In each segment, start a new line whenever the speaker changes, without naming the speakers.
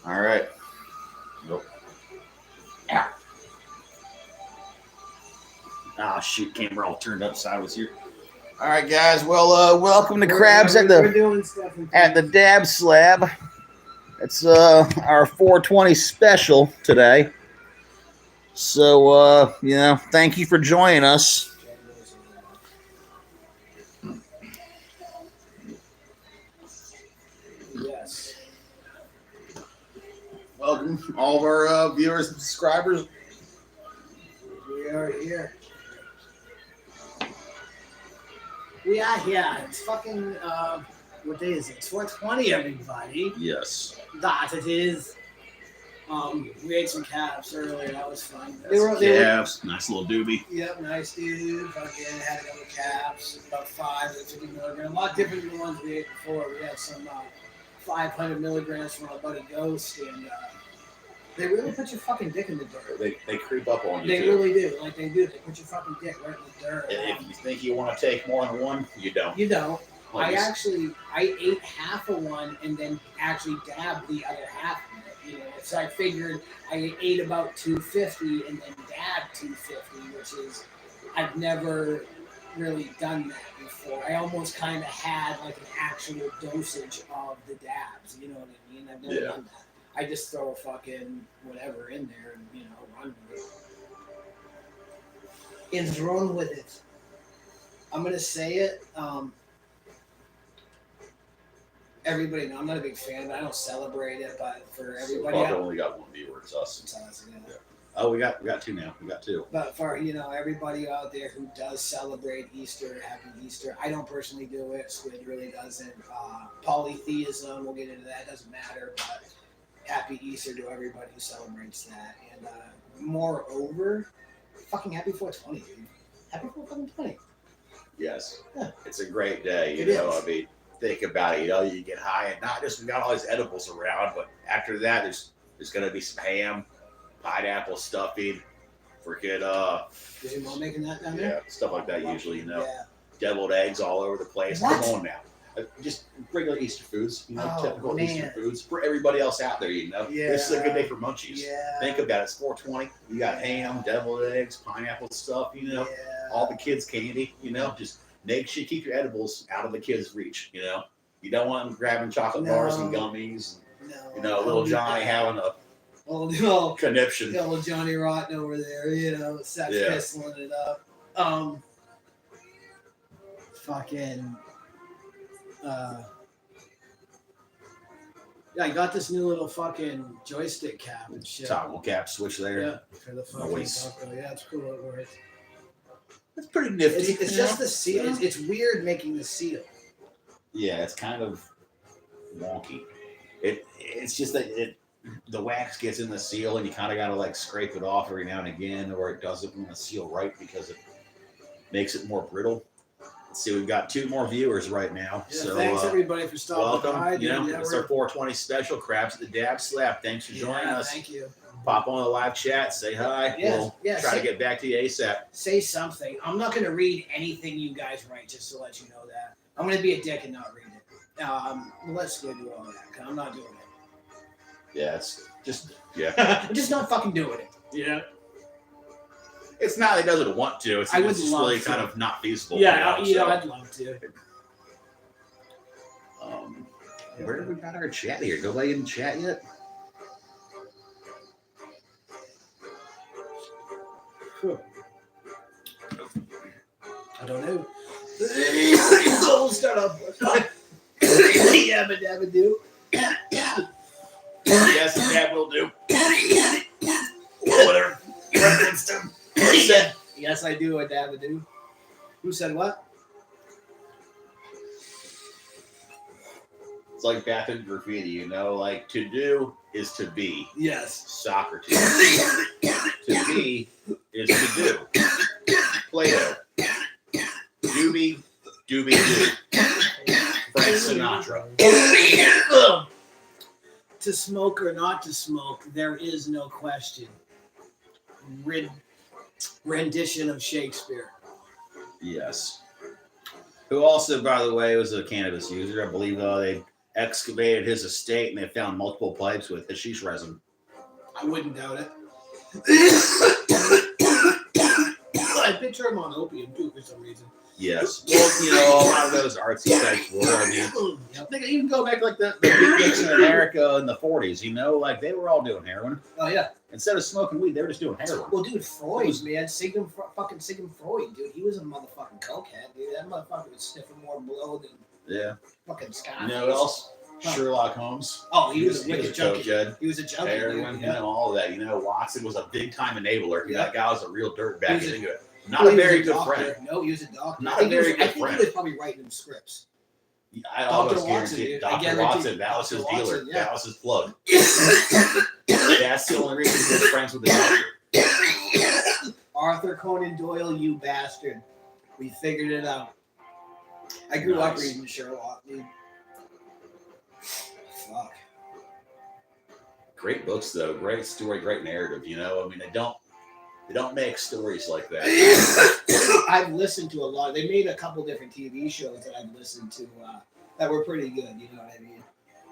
All right. Nope. Ow. Ah, shoot, camera all turned up sideways here. All right, guys. Well, welcome to Crabs at the Dab Slab. It's our 420 special today. So thank you for joining us.
Yes.
Welcome, all of our viewers and subscribers.
We are here. We are here. It's fucking, what day is it? It's 420, everybody.
Yes.
That it is. We ate some calves earlier. That was fun.
Calves. Nice little doobie.
Yep, nice dude. Fucking had a couple calves, about 550 milligrams. A lot different than the ones we ate before. We had some 500 milligrams from our buddy Ghost, and they really put your fucking dick in the dirt.
They creep up on you.
They really do. Like they do. They put your fucking dick right in the dirt.
And if you think you want to take more than one, you don't.
You don't.
Like
I ate half of one and then actually dabbed the other half of it. You know, so I figured I ate about 250 and then dabbed 250, which is I've never really done that before. I almost kind of had like an actual dosage of the dabs. You know what I mean? I've never done that. I just throw a fucking whatever in there and run with it. Is run with it. I'm gonna say it. Everybody know I'm not a big fan of it. I don't celebrate it, but for everybody,
I've only got one viewer. It's us.
Yeah.
Oh, we got two now. We got two.
But for everybody out there who does celebrate Easter, happy Easter. I don't personally do it. Squid really doesn't. Polytheism, we'll get into that. Doesn't matter. But happy Easter to everybody who celebrates that. And moreover, fucking happy 420, dude. Happy 420.
Yes.
Yeah.
It's a great day. You know, I mean, think about it. You get high, and not just we got all these edibles around, but after that, there's gonna be some ham, pineapple stuffing, freaking
Is your mom making that down
there?
there?
Stuff like that usually.
Yeah.
Deviled eggs all over the place.
What?
Come on now. Just regular Easter foods, typical
man.
Easter foods for everybody else out there.
Yeah.
This is a good day for munchies.
Yeah.
Think about it. It's 420. You got ham, deviled eggs, pineapple stuff. All the kids' candy. Just make sure you keep your edibles out of the kids' reach. You don't want them grabbing chocolate bars and gummies. Little Johnny having a conniption.
Little Johnny Rotten over there, sex pistoling it up. Fucking. I got this new little fucking joystick cap and shit.
Toggle cap switch there.
Yeah, for the fucking taco. Yeah, it's cool. It works.
It's pretty nifty.
It's just the seal. It's weird making the seal.
Yeah, it's kind of wonky. It's just that the wax gets in the seal, and you kind of got to like scrape it off every now and again, or it doesn't want to seal right because it makes it more brittle. Let's see, we've got two more viewers right now.
Yeah,
so
thanks everybody for stopping by.
Welcome. It's our 420 special. Crabs at the Dab Slab. Thanks for joining us.
Thank you.
Pop on the live chat. Say hi. We'll try to get back to you ASAP.
Say something. I'm not going to read anything you guys write, just to let you know that. I'm going to be a dick and not read it. Let's go do all that, because I'm not doing it.
Yeah, it's just,
I'm just not fucking doing it.
It's not that he doesn't want to. It's just really kind of not feasible.
Yeah, I'd love to.
Where have we got our chat here? Nobody in the chat yet?
I don't know. We'll start off with Yabba Dabba Do.
Yes, that will do. Whatever. Who said?
Yes, I do a Dabba Do. Who said what?
It's like bathroom graffiti, like to do is to be.
Yes.
Socrates. To be is to do. Plato. Doobie, doobie doo. Frank Sinatra.
To smoke or not to smoke, there is no question. Rendition of Shakespeare.
Yes. Who also, by the way, was a cannabis user. I believe they excavated his estate and they found multiple pipes with hashish resin.
I wouldn't doubt it. I picture him on opium too for some reason.
Yes. Well, a lot of those artsy types were. I mean, think even go back like the beatniks in America in the 40s, like they were all doing heroin.
Oh yeah.
Instead of smoking weed, they were just doing heroin.
Well, dude, Freud, man, Sigmund Freud, dude, he was a motherfucking cokehead, dude. That motherfucker was sniffing more blow than fucking Scott.
You know what else? Sherlock Holmes.
Oh, he was a wicked junkie.
He was a junkie. Heroin, all of that. Watson was a big time enabler. That guy was a real dirtbag. Not a very good friend.
No, he was a doctor.
Not a very good friend.
I think he was probably writing him scripts.
I almost guarantee Dr. Watson, that was his dealer. That was his plug. That's the only reason he was friends with the doctor.
Arthur Conan Doyle, you bastard. We figured it out. I grew up reading Sherlock, dude. Fuck.
Great books, though. Great story, great narrative. I mean, they don't make stories like that.
I've listened to a lot. They made a couple different TV shows that I've listened to that were pretty good. You know what I mean?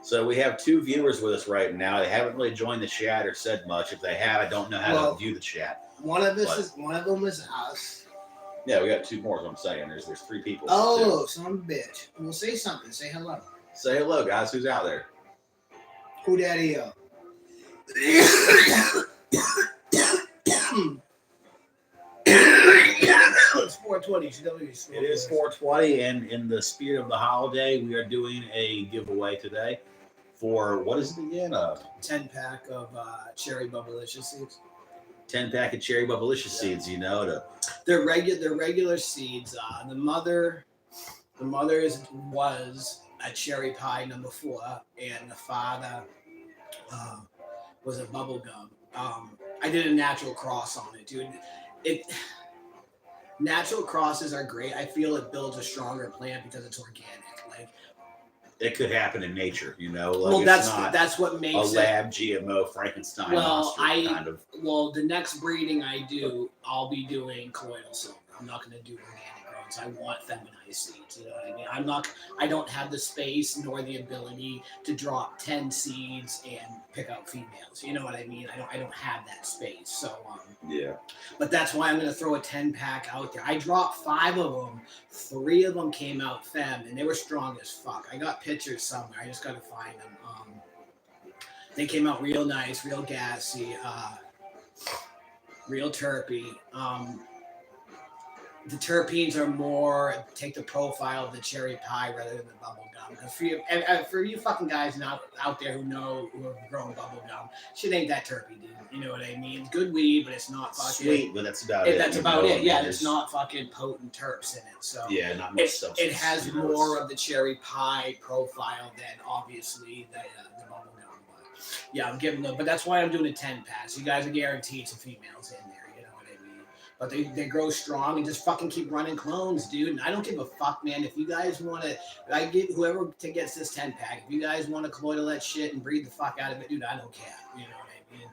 So we have 2 viewers with us right now. They haven't really joined the chat or said much. If they have, I don't know how to view the chat.
One of them is us.
Yeah, we got 2 more. Is what I'm saying. There's 3 people.
Oh, son of a bitch. Well, say something. Say hello.
Say hello, guys. Who's out there?
Who daddy up? It's 420.
It is 420, and in the spirit of the holiday, we are doing a giveaway today for what is it again?
10-pack of cherry bubblicious seeds.
10-pack of cherry bubblicious seeds.
They're regular seeds. The mother was a cherry pie number 4, and the father was a bubble gum. I did a natural cross on it, dude. Natural crosses are great. I feel it builds a stronger plant because it's organic. Like
it could happen in nature,
Well, that's what makes
a lab GMO Frankenstein monster kind of.
Well, the next breeding I do, I'll be doing colloidal silver. I'm not going to do organic growths. I want feminized seeds. You know what I mean? I don't have the space nor the ability to drop 10 seeds and pick out females. You know what I mean? I don't have that space. So
yeah. But
that's why I'm going to throw a 10-pack out there. I dropped 5 of them. 3 of them came out fem, and they were strong as fuck. I got pictures somewhere. I just got to find them. They came out real nice, real gassy, real terpy. The terpenes are more take the profile of the cherry pie rather than the bubble gum. Because for you fucking guys out there who have grown bubble gum, shit ain't that terpy, dude. You know what I mean? It's good weed, but it's not fucking
sweet. But that's about it.
That's about it. Yeah, there's not fucking potent terps in it. So
yeah, not much substance.
It has more of the cherry pie profile than obviously the bubble gum. But yeah, I'm giving them. But that's why I'm doing a 10-pack. So you guys are guaranteed some females in there. But they grow strong and just fucking keep running clones, dude. And I don't give a fuck, man. If you guys want to, I get whoever gets this 10-pack. If you guys want to colloidal that shit and breed the fuck out of it, dude, I don't care. You know what I mean?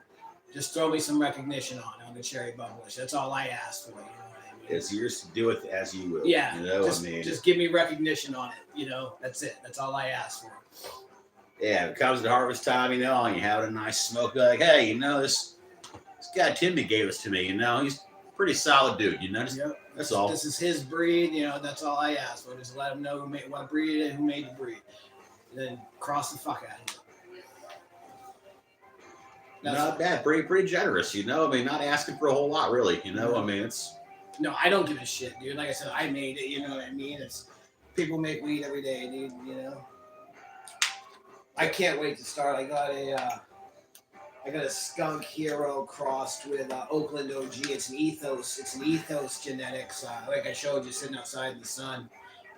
Just throw me some recognition on the cherry bubblish. That's all I ask for. You know what I mean?
It's yours to do it as you will.
Yeah.
Just
give me recognition on it. That's it. That's all I ask for.
Yeah, it comes to harvest time, and you have a nice smoke. Like, hey, this guy Timmy gave us to me. He's pretty solid dude, that's all.
This is his breed, that's all I ask for. Just let him know what breed it is, who made the breed. And then cross the fuck out of it.
Not bad, pretty generous, not asking for a whole lot, really, it's...
No, I don't give a shit, dude. Like I said, I made it, you know what I mean? It's people make weed every day, dude, I can't wait to start. I got a skunk hero crossed with Oakland OG. It's an ethos. It's an ethos genetics. Like I showed you, sitting outside in the sun.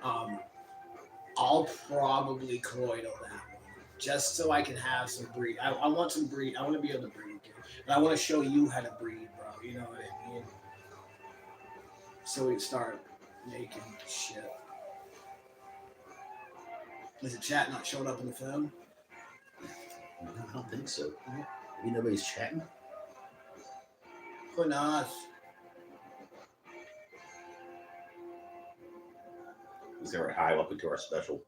I'll probably colloidal that one just so I can have some breed. I want some breed. I want to be able to breed, dude. And I want to show you how to breed, bro. You know what I mean? So we can making shit. Is the chat not showing up in the phone?
I don't think so. Nobody's chatting?
Who knows?
Is there a hi? Welcome to our special.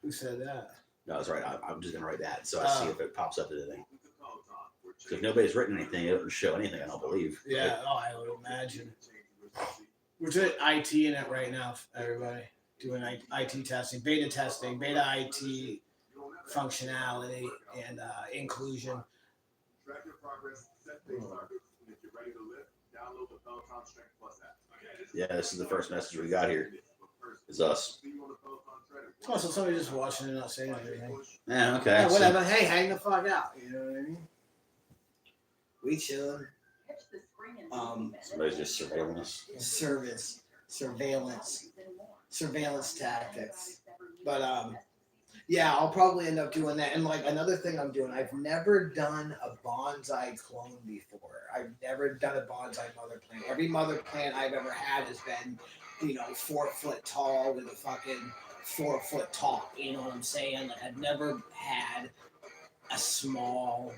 Who said that?
No, that's right. I'm just gonna write that so I see
Oh.
if it pops up to anything. Because if nobody's written anything, it doesn't show anything. I don't believe.
Yeah. Oh, I would imagine. We're doing IT in it right now, everybody. Doing IT testing, beta testing, beta IT functionality and inclusion.
Yeah, this is the first message we got here. Is us.
Oh, so somebody just watching and not saying anything.
Yeah, okay.
Yeah,
so-
whatever. Hey, hang the fuck out. You know what I mean? We chilling.
Somebody's just surveilling us.
Surveillance tactics. But yeah, I'll probably end up doing that. And like another thing I'm doing, I've never done a bonsai clone before. I've never done a bonsai mother plant. Every mother plant I've ever had has been, 4 foot tall with a fucking 4 foot top. You know what I'm saying? Like I've never had a small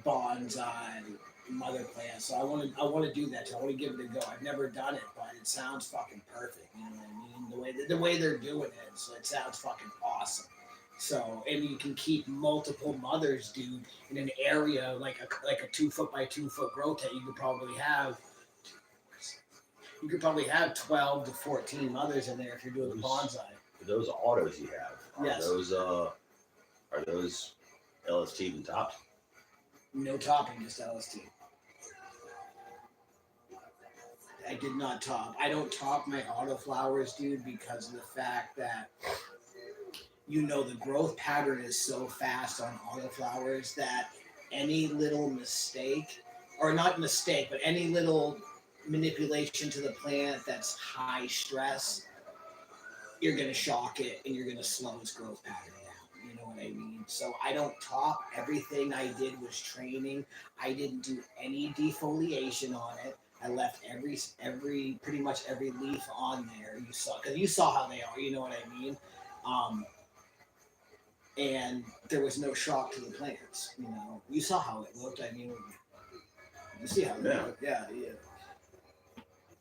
bonsai mother plant. So I want to do that. So I want to give it a go. I've never done it, but it sounds fucking perfect. You know what I mean? The way they're doing it, so it sounds fucking awesome. So and you can keep multiple mothers, dude, in an area like a 2 foot by 2 foot grow tent. You could probably have 12 to 14 mothers in there if you're doing the bonsai.
Those autos you have.
Yes.
Are those LST even topped?
No topping, just LST. I did not top. I don't top my autoflowers, dude, because of the fact that the growth pattern is so fast on autoflowers that any little mistake, or not mistake, but any little manipulation to the plant that's high stress, you're going to shock it and you're going to slow its growth pattern down. You know what I mean? So I don't top. Everything I did was training. I didn't do any defoliation on it. I left pretty much every leaf on there. You saw how they are. You know what I mean? And there was no shock to the plants. You saw how it looked. I mean, you see how it looked. Yeah.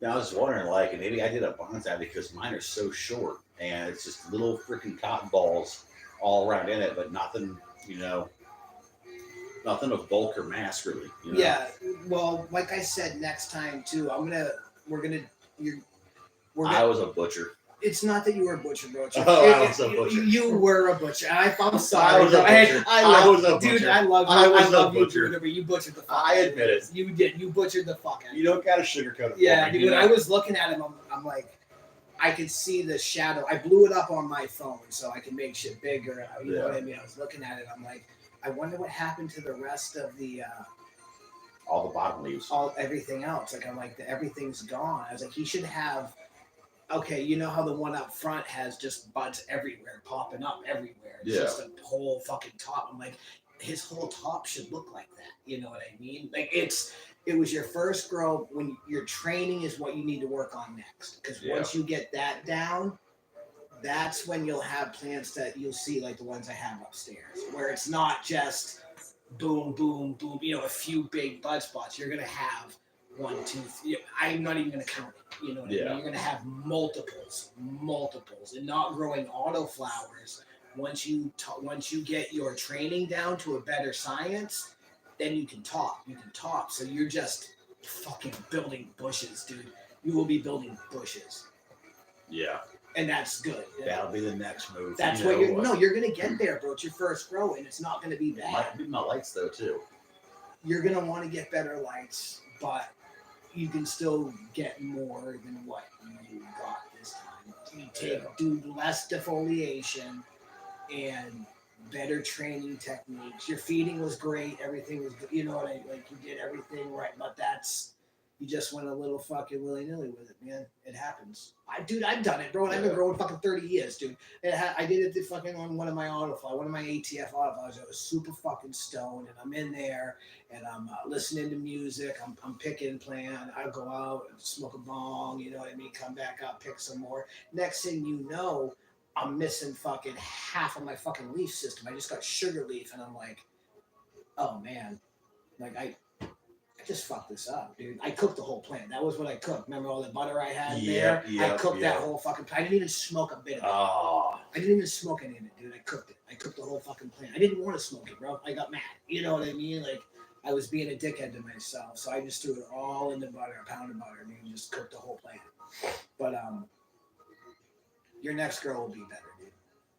Now I was wondering, like, maybe I did a bonsai because mine are so short and it's just little freaking cotton balls all around in it, but nothing, nothing of bulk or mass really.
Yeah. Well, like I said, next time too, I was
a butcher.
It's not that you were a butcher, bro.
I was a butcher.
You were a butcher. I'm sorry.
I was a butcher.
I
was a butcher.
Dude, I love you, dude, but you butchered the fuck
I admit it.
You did. You butchered the fuck out.
You don't gotta sugarcoat it.
Yeah, dude. When I was looking at him, I'm like, I could see the shadow. I blew it up on my phone so I can make shit bigger. You know what I mean? I was looking at it. I'm like, I wonder what happened to the rest of the.
All the bottom leaves.
Everything else. Like I'm like, everything's gone. I was like, he should have. Okay, you know how the one up front has just buds everywhere, popping up everywhere. It's just a whole fucking top. I'm like, his whole top should look like that. You know what I mean? Like it was your first grow. When your training is what you need to work on next. Because once you get that down, that's when you'll have plants that you'll see like the ones I have upstairs, where it's not just boom, boom, boom. A few big bud spots. You're gonna have 1, 2, 3. I'm not even gonna count it. You know what I mean? You're going to have multiples, and not growing autoflowers. Once you get your training down to a better science, then you can top. So you're just fucking building bushes, dude. You will be building bushes.
Yeah.
And that's good.
That'll be the next move.
That's what you're. No, you're going to get there, bro. It's your first grow, and it's not going to be bad.
Might be my lights though too.
You're going to want to get better lights, but you can still get more than what you got this time. You do less defoliation and better training techniques. Your feeding was great. Everything was good. You know what I like? You did everything right, but you just went a little fucking willy-nilly with it, man. It happens. I've done it, bro. And I've been growing fucking 30 years, dude. I did it fucking on one of my ATF autoflies. I was super fucking stoned, and I'm in there, and I'm listening to music. I'm picking plant. I go out and smoke a bong, you know what I mean? Come back up, pick some more. Next thing you know, I'm missing fucking half of my fucking leaf system. I just got sugar leaf, and I'm like, oh man, like I I just fucked this up, dude. I cooked the whole plant. That was what I cooked. Remember all the butter I had
Yep,
there?
yep,
I cooked
yep.
that whole fucking plant. I didn't even smoke a bit of it.
Oh,
I didn't even smoke any of it, dude. I cooked it. I cooked the whole fucking plant. I didn't want to smoke it, bro. I got mad. You know what I mean? Like, I was being a dickhead to myself. So I just threw it all in the butter, a pound of butter, and just cooked the whole plant. But your next girl will be better, dude.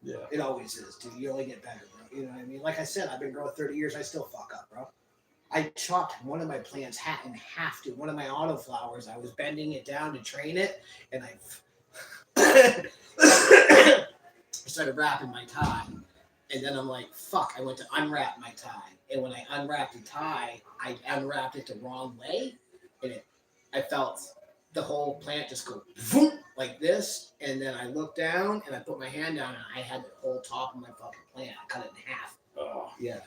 yeah.
It always is, dude. You only get better, bro. You know what I mean? Like I said, I've been growing 30 years. I still fuck up, bro. I chopped one of my plants in half, dude. One of my autoflowers. I was bending it down to train it, and I started wrapping my tie. And then I'm like, fuck, I went to unwrap my tie. And when I unwrapped the tie, I unwrapped it the wrong way. And I felt the whole plant just go boom, like this. And then I looked down and I put my hand down and I had the whole top of my fucking plant. I cut it in half.
Oh.
Yeah.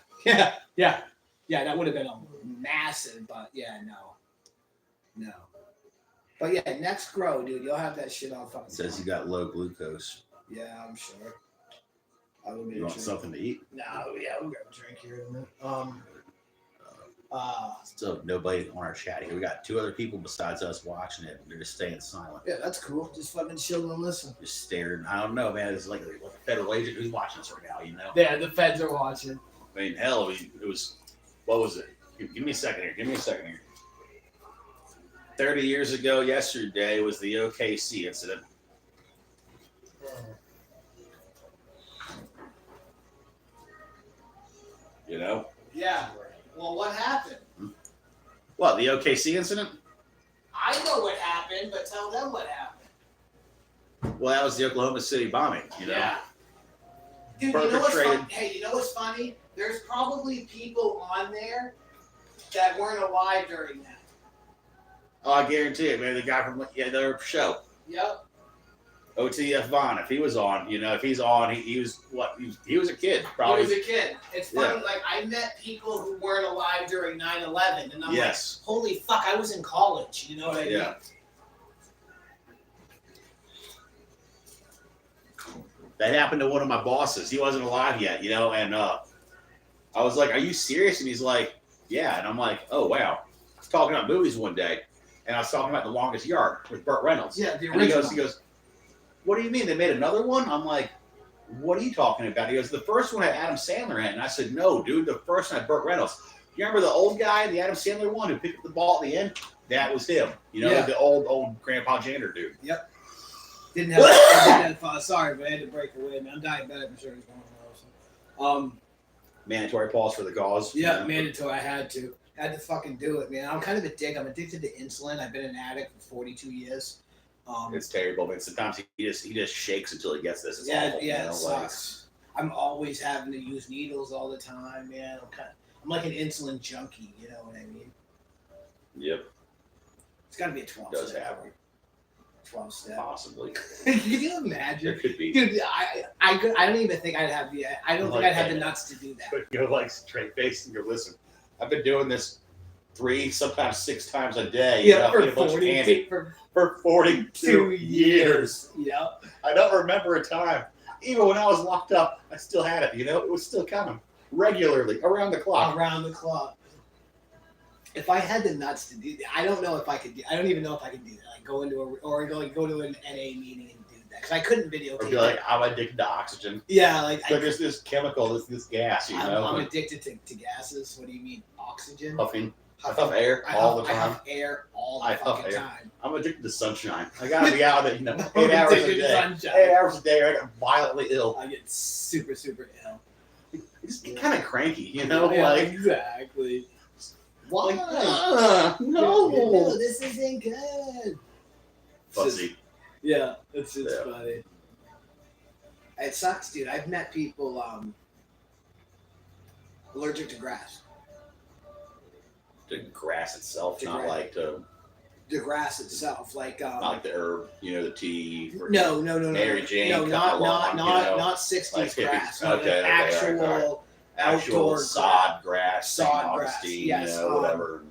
Yeah, that would have been a massive, but yeah, no. But yeah, next grow, dude, you'll have that shit all fucking.
It says you got low glucose.
Yeah, I'm sure. I will
You want something to eat?
No, yeah, we'll grab a drink here in a minute.
So nobody on our chat here. We got 2 other people besides us watching it. They're just staying silent.
Yeah, that's cool. Just fucking chill and listen.
Just staring. I don't know, man. It's like a federal agent who's watching us right now, you know?
Yeah, the feds are watching.
I mean, hell, it was, what was it? Give me a second here. 30 years ago yesterday was the OKC incident. You know?
Yeah. Well, what happened?
What, the OKC incident?
I know what happened, but tell them what happened.
Well, that was the Oklahoma City bombing, you know?
Yeah. Dude, you know what's
Perpetrated.
funny? Hey, you know what's funny? There's probably people on there that weren't alive during that.
Oh, I guarantee it, man. The guy from their show.
Yep.
OTF Vaughn, if he was on, you know, if he's on, he was what? He was a kid, probably.
He was a kid. It's funny, like, I met people who weren't alive during 9/11, and I'm like, holy fuck, I was in college, you know what I mean?
Yeah. That happened to one of my bosses. He wasn't alive yet, you know, and I was like, are you serious? And he's like, yeah. And I'm like, oh, wow. I was talking about movies one day, and I was talking about The Longest Yard with Burt Reynolds.
Yeah, the
And
original.
he goes, what do you mean? They made another one? I'm like, what are you talking about? He goes, the first one had Adam Sandler in it. And I said, no, dude, the first one had Burt Reynolds. You remember the old guy, the Adam Sandler one who picked up the ball at the end? That was him. You know, the old Grandpa Jander dude.
Yep. Didn't have sorry, but I had to break away, man. I'm diabetic, I'm sure it's going on.
Mandatory pause for the cause.
Yeah, mandatory. I had to fucking do it, man. I'm kind of a dick. I'm addicted to insulin. I've been an addict for 42 years.
It's terrible, man. Sometimes he just shakes until he gets this. It's awful,
it sucks. I'm always having to use needles all the time, man. I'm like an insulin junkie, you know what I mean?
Yep.
It's got to be a 12
Does
step.
happen.
12 step.
Possibly.
Can you imagine?
There could be.
Dude, I don't even think I'd have the nuts to do that.
But go like straight face and go, listen, I've been doing this 3, sometimes 6 times a day.
Yeah,
for 42 years.
Yep.
I don't remember a time. Even when I was locked up, I still had it. You know, it was still coming regularly around the clock.
Around the clock. If I had the nuts to do that, I don't know if I could. I don't even know if I could do that. Like go to an NA meeting and do that because I couldn't videotape.
Or be like, I'm addicted to oxygen.
Yeah, like
there's this chemical, this gas. You know,
I'm addicted to gases. What do you mean, oxygen?
Puffing. I puff air all the time.
I huff air all the fucking time.
I'm addicted to sunshine. I gotta be out at 8 hours a day. 8 hours a day, I get violently ill.
I get super, super ill.
You just get kind of cranky, you know?
Yeah,
like
exactly.
Why?
No, this isn't good.
Fuzzy.
It's funny. It sucks, dude. I've met people allergic to grass.
The grass itself, not
grass.
like the
grass itself, like
not like the herb, the tea.
No.
Mary Jane.
No, not 60s grass.
Okay,
actual
outdoor
outdoor
sod grass,
sod grass.
Augustine,
Yes,
whatever.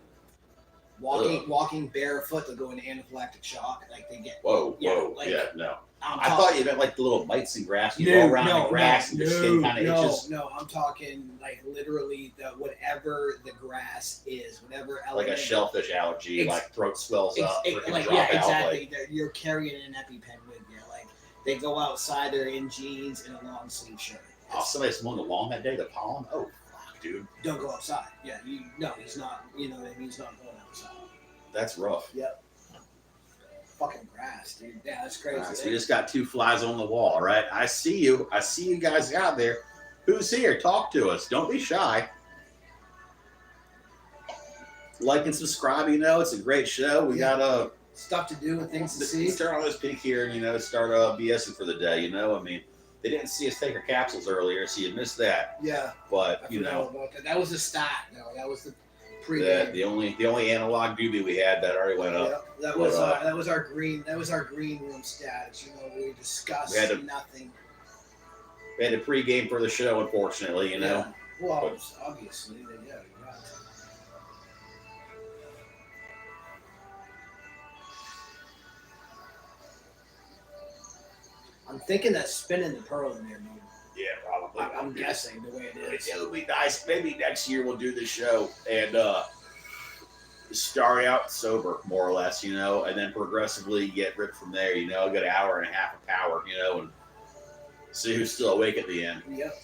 Walking barefoot, they'll go into anaphylactic shock. Like they get.
Whoa.
Like,
Yeah, no.
I'm
I thought you meant like the little bites in grass. You roll around the grass and your skin kind of itches.
No, I'm talking like literally whatever the grass is, whatever element.
Like a shellfish allergy, like throat swells up.
Exactly. You're carrying an EpiPen with you. Like they go outside, they're in jeans and a long sleeve shirt.
Oh, somebody's mowing the lawn that day, the pollen? Oh, fuck, dude.
Don't go outside. Yeah, he's not, you know what I mean? He's not going outside.
That's rough.
Yep. Fucking grass, dude. Yeah, that's crazy.
Right, so we just got 2 flies on the wall, right? I see you. I see you guys out there. Who's here? Talk to us. Don't be shy. Like and subscribe. You know, it's a great show. We got
stuff to do and things to see.
Let's turn on this peak here and, you know, start BSing for the day. You know, I mean, they didn't see us take our capsules earlier, so you missed that.
Yeah.
But, you know.
About that. That was the start. No, that was the pre-game.
The only analog doobie we had that already went up.
Yeah, that was our green room status. You know, we discussed nothing.
We had a pre-game for the show, unfortunately. You know.
Yeah. Well, obviously, yeah. I'm thinking that spinning the pearl in there, maybe.
Yeah, probably.
I'm guessing the way it is.
It'll be nice. Maybe next year we'll do the show and start out sober, more or less, you know, and then progressively get ripped from there, you know, get an hour and a half of power, you know, and see who's still awake at the end.
Yep.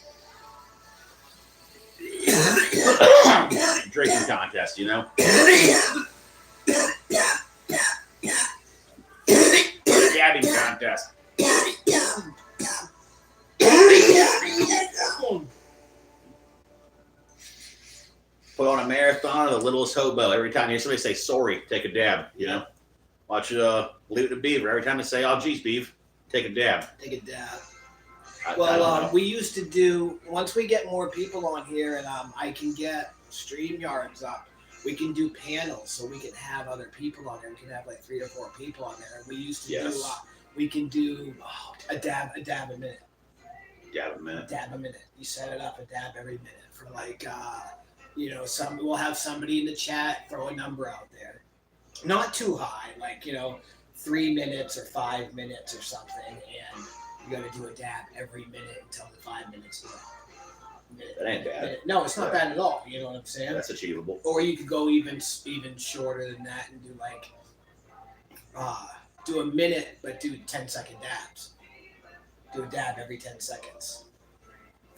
Drinking contest, you know. Dabbing contest. Put on a marathon of the littlest hobo. Every time you hear somebody say sorry, take a dab, you know. Watch Leave It to Beaver. Every time they say, oh geez, Beav, take a dab.
Take a dab. Well, we used to do, once we get more people on here and I can get StreamYards up, we can do panels so we can have other people on there. We can have like 3 or 4 people on there. And we used to do, we can do a dab a minute.
Dab a minute.
Dab a minute. You set it up, a dab every minute for like, you know, we'll have somebody in the chat throw a number out there. Not too high, like, you know, 3 minutes or 5 minutes or something. And you got to do a dab every minute until the 5 minutes is up.
That ain't bad.
No, it's not bad at all. You know what I'm saying?
That's achievable.
Or you could go even shorter than that and do like, do a minute, but do 10-second dabs. Do a dab every 10 seconds.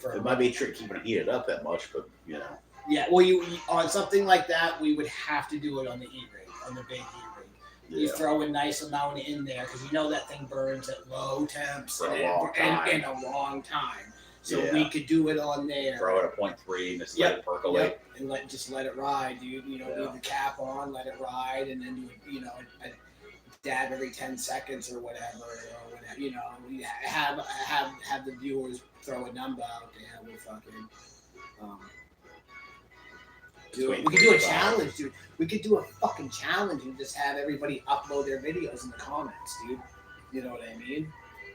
It might be a trick keeping it heated up that much, but you know.
Yeah, well, you on something like that, we would have to do it on the E-rig, on the big E-rig. Yeah. You throw a nice amount in there because you know that thing burns at low temps
for
in a long time. So we could do it on there.
Throw it at 0.3 and just let it percolate.
And let it ride, dude. You know, leave the cap on, let it ride, and then do a dab every 10 seconds or whatever. You know, we have the viewers throw a number out there. We'll fucking do it. We could do a challenge, dude. We could do a fucking challenge and just have everybody upload their videos in the comments, dude. You know what I mean?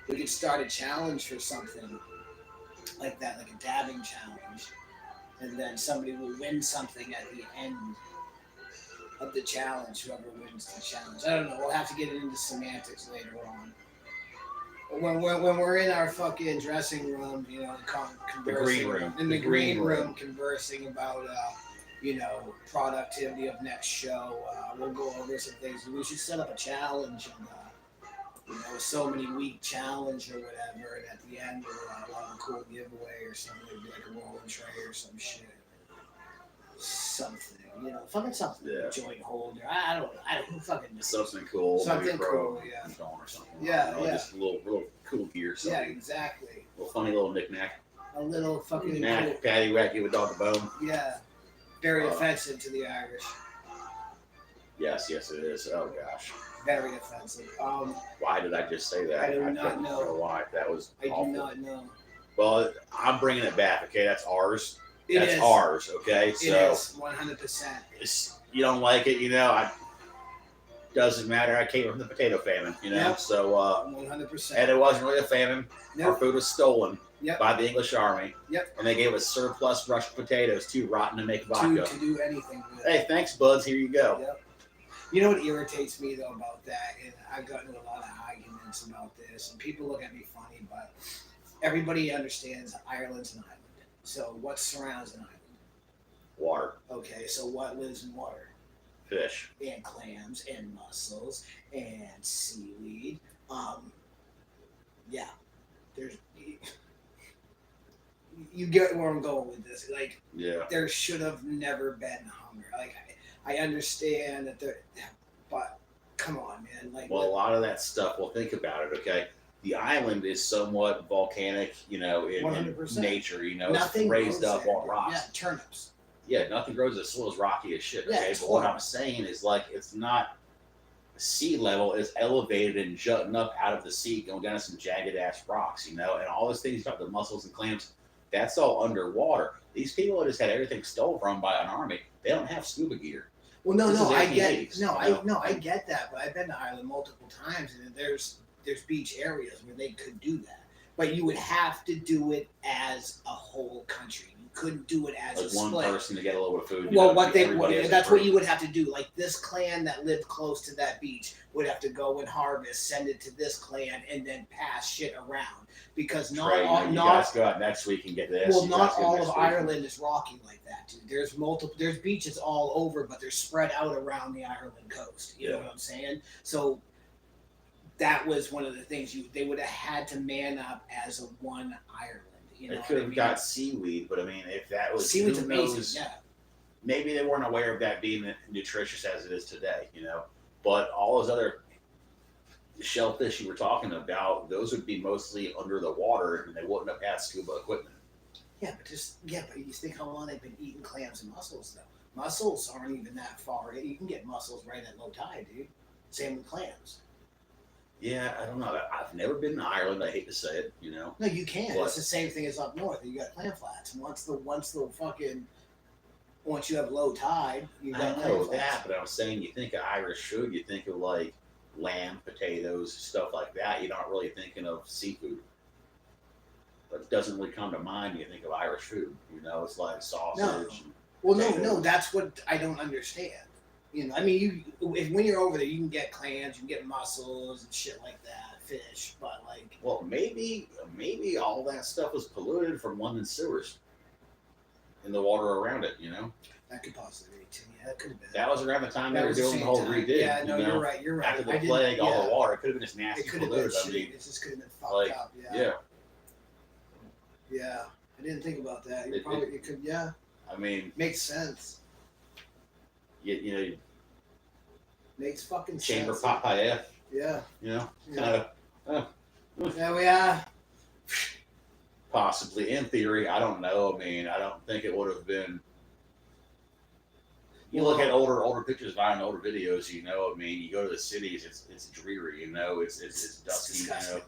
We could start a challenge for something like that, like a dabbing challenge, and then somebody will win something at the end of the challenge. Whoever wins the challenge, I don't know. We'll have to get into semantics later on. When we're in our fucking dressing room, you know, conversing in the green room, conversing about you know, productivity of next show. We'll go over some things. We should set up a challenge, and you know, so many week challenge or whatever. And at the end, we'll have a cool giveaway or something, like a rolling tray or some shit, something. You know, fucking something. Yeah. Joint holder. I don't fucking know.
Something cool.
Something cool. Yeah.
Or something.
Yeah.
You know, just a little cool gear. Something.
Yeah, exactly.
A little funny little knick-knack.
A little fucking
knack, patty whack, give a dog a bone.
Yeah. Very offensive to the Irish.
Yes, it is. Oh gosh.
Very offensive.
Why did I just say that?
I do not know
why. That was awful.
Do not know.
Well, I'm bringing it back. Okay, that's ours.
That's
ours. Okay,
so it is 100%.
You don't like it, you know. Doesn't matter. I came from the potato famine, you know.
Yep.
So
100%.
And it wasn't really a famine.
Nope.
Our food was stolen.
Yep.
By the English Army.
Yep.
And they gave us surplus rushed potatoes, too rotten to make vodka.
To do anything with.
Hey, thanks, buds. Here you go.
Yep. You know what irritates me though about that, and I've gotten into a lot of arguments about this, and people look at me funny, but everybody understands Ireland's an island. So what surrounds an island?
Water,
Okay, so what lives in water?
fish.
And clams and mussels and seaweed. Yeah, there's you get where I'm going with this. Like,
Yeah.
there should have never been hunger. Like, I understand that there, but come on, man. Like,
Well, a lot of that stuff. Well, think about it. Okay, the island is somewhat volcanic. In
100%.
nature.
nothing
it's raised
grows
up
there.
on rocks.
Yeah, turnips.
Yeah, nothing grows. The soil's rocky as shit.
Yeah,
Okay,
it's
but what
horrible.
I'm saying is like it's not sea level is elevated and jutting up out of the sea, going down to some jagged ass rocks. And all those things about the mussels and clams, that's all underwater. These people just had everything stolen from by an army. They don't have scuba gear.
Well, no,
This
no,
is
I get
1880s,
I get that, but I've been to Ireland multiple times, and there's beach areas where they could do that, but you would have to do it as a whole country. You couldn't do it as
Like
a
one
split.
person to get a little bit of food.
Well, that's what
you
you would have to do. Like, this clan that lived close to that beach would have to go and harvest, send it to this clan, and then pass shit around, because
You guys go out next week and get this.
well,
You
not
guys go
all
next
of
week.
Ireland is rocky like that, dude. There's beaches all over, but they're spread out around the Ireland coast. You know
Yeah.
what I'm saying? So that was one of the things they would have had to man up as a one Ireland. You know,
They could have got seaweed, but I mean, if that was
seaweed's
who
amazing.
knows,
Yeah,
maybe they weren't aware of that being nutritious as it is today. But all those other shellfish you were talking about, those would be mostly under the water, and they wouldn't have had scuba equipment.
but you think how long they've been eating clams and mussels though. Mussels aren't even that far. You can get mussels right at low tide, dude. Same with clams.
Yeah, I don't know. I've never been to Ireland. I hate to say it.
No, you can.
But-
It's the same thing as up north. You got clam flats. Once you have low tide, you got
I
clam
know
flats.
that, but I'm saying you think of Irish food, you think of like lamb, potatoes, stuff like that. You're not really thinking of seafood. But it doesn't really come to mind when you think of Irish food. It's like sausage.
Well,
potatoes.
no, that's what I don't understand. I mean, when you're over there, you can get clams, you can get mussels and shit like that, fish. But like,
Well, maybe all that stuff was polluted from London sewers and the water around it.
that could possibly be too. Yeah, that could have been.
That was around the time they
That
were
was the
doing the
same
whole
time.
redid.
Yeah, no, you're right. You're right.
After the
I didn't-
plague, all
yeah.
the water, it could have been just nasty
It could have been
polluted. I
shitty.
mean,
It just could have been fucked
like,
up.
yeah.
Yeah, I didn't think about that.
It
Could. Yeah,
I mean,
makes sense. Makes fucking
chamber
sense.
papaya.
Yeah.
Kind
Yeah.
of
There we are.
possibly in theory. I don't know. I mean, I don't think it would have been. You look at older pictures of Ireland, older videos. I mean, you go to the cities, it's dreary. It's dusty.
disgusting.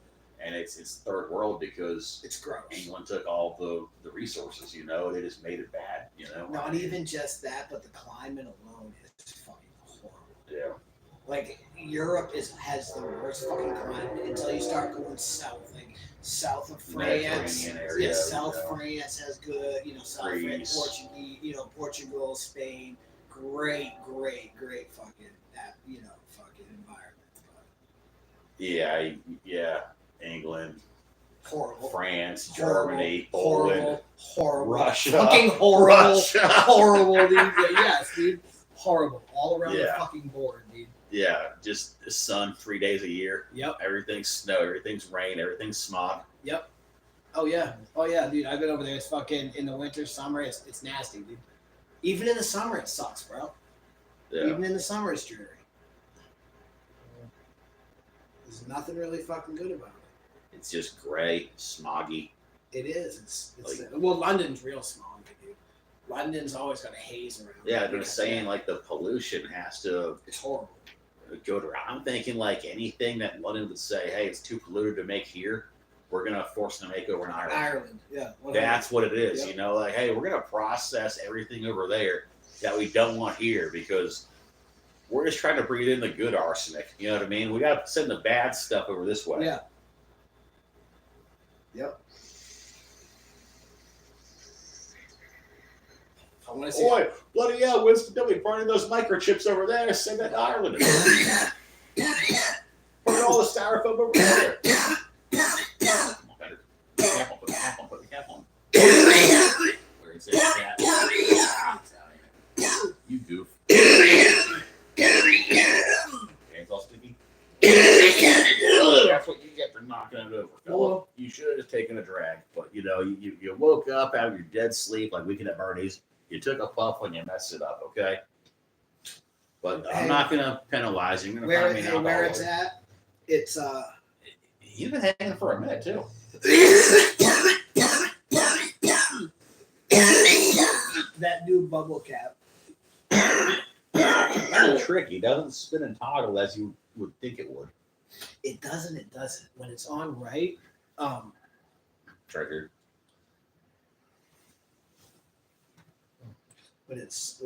And it's third world because
It's gross.
England took all the resources. They just made it bad.
Not even just that, but the climate alone is fucking horrible.
Yeah.
Like, Europe has the worst fucking climate until you start going south, like south of France.
Mediterranean area,
Yeah, South France has good, South France,
Greece.
Portugal, Spain, great fucking fucking environment. But
Yeah. England,
horrible.
France,
Horrible,
Germany, Poland,
horrible,
Russia,
fucking horrible,
Russia.
horrible, dude. Yes, dude, horrible, all around the
Yeah.
fucking board, dude.
Yeah, just the sun 3 days a year.
Yep.
Everything's snow, everything's rain, everything's smog.
Yep. Oh yeah, dude. I've been over there. It's fucking in the winter, summer. It's nasty, dude. Even in the summer, it sucks, bro.
Yeah.
Even in the summer, it's dreary. There's nothing really fucking good about it.
It's just gray, smoggy.
It is. It's
Like-
well, London's real small, dude. London's always got a haze around.
Yeah,
it.
they're saying like the pollution has to
It's horrible.
go to. I'm thinking like anything that London would say, hey, it's too polluted to make here, we're gonna force them to make over in Ireland.
Ireland, yeah.
That's what it is,
Yep.
Like, hey, we're gonna process everything over there that we don't want here because we're just trying to breathe in the good arsenic. You know what I mean? We gotta send the bad stuff over this way.
Yeah. Yep. I want to see.
Boy, bloody hell, Winston, don't be burning those microchips over there. Send that to Ireland. Put all the styrofoam over there. Come on, better. Put the cap on. Where is it? Cat. You goof. Hands all sticky. That's what you get for knocking it over, fella. You should have just taken a drag, but you woke up out of your dead sleep like Weekend at Bernie's. You took a puff when you messed it up, okay? But I'm not gonna penalize you. I'm gonna find me an
where it's at, it's
You've been hanging for a minute too.
that new bubble cap.
It's tricky. It doesn't spin and toggle as you would think it would.
It doesn't. When it's on right,
Trigger.
when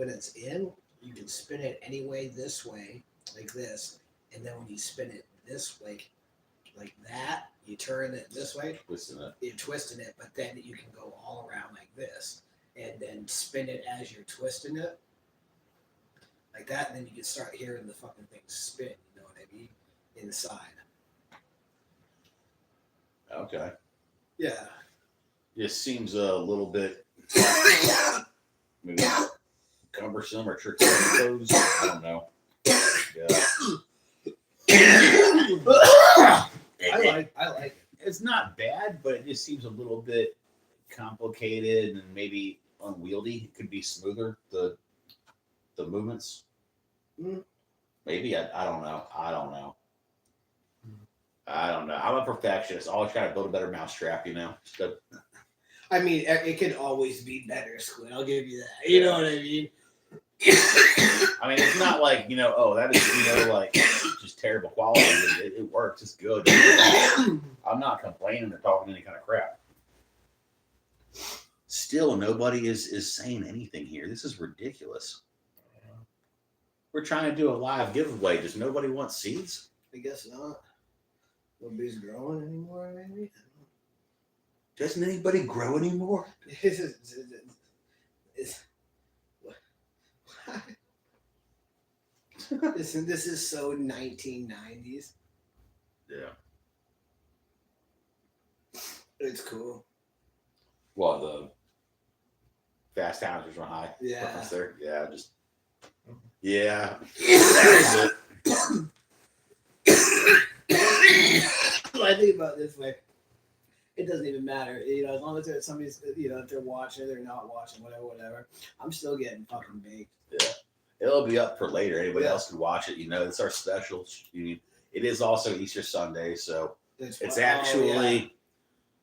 it's in, you can spin it any way this way, like this, and then when you spin it this way, like that, you turn it this way.
Twisting it.
You're twisting it, but then you can go all around like this, and then spin it as you're twisting it, like that, and then you can start hearing the fucking thing spin. You know what I mean? Inside.
Okay.
Yeah.
Just seems a little bit maybe cumbersome or tricky. I don't know. Yeah.
I like it.
It's not bad, but it just seems a little bit complicated and maybe unwieldy. It could be smoother, the movements. Maybe I don't know. I'm a perfectionist. Always trying to build a better mousetrap,
I mean, it could always be better, Squid. I'll give you that. You know what I mean?
I mean, it's not like, that is, like just terrible quality. It works. It's good. I'm not complaining or talking any kind of crap. Still, nobody is saying anything here. This is ridiculous. We're trying to do a live giveaway. Does nobody want seeds?
I guess not. Nobody's growing anymore, maybe?
Doesn't anybody grow anymore?
This is so 1990s.
Yeah.
It's cool.
Well, the fast timers are high.
Yeah.
There. Yeah, just. Yeah.
I think about it this way. It doesn't even matter, as long as there's somebody's, if they're watching, they're not watching, whatever. I'm still getting fucking baked.
Yeah, it'll be up for later. Anybody else can watch it. It's our special. It is also Easter Sunday, so it's actually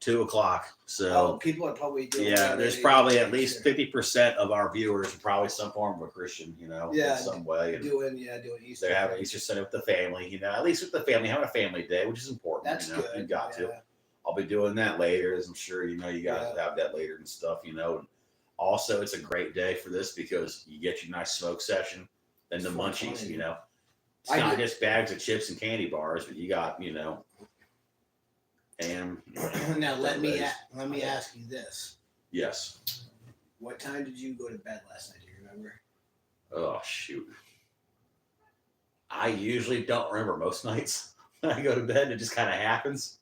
2:00. So
people are probably doing.
Yeah, there's probably at least 50% of our viewers are probably some form of a Christian. In some way. And
doing Easter.
They're having Easter Sunday with the family. At least with the family, having a family day, which is important.
That's good.
You got to. I'll be doing that later, as I'm sure you guys have that later and stuff. And also, it's a great day for this because you get your nice smoke session, then the munchies. It's not just bags of chips and candy bars, but you got ham.
Now let me ask you this.
Yes.
What time did you go to bed last night? Do you remember?
Oh shoot! I usually don't remember most nights when I go to bed. It just kind of happens.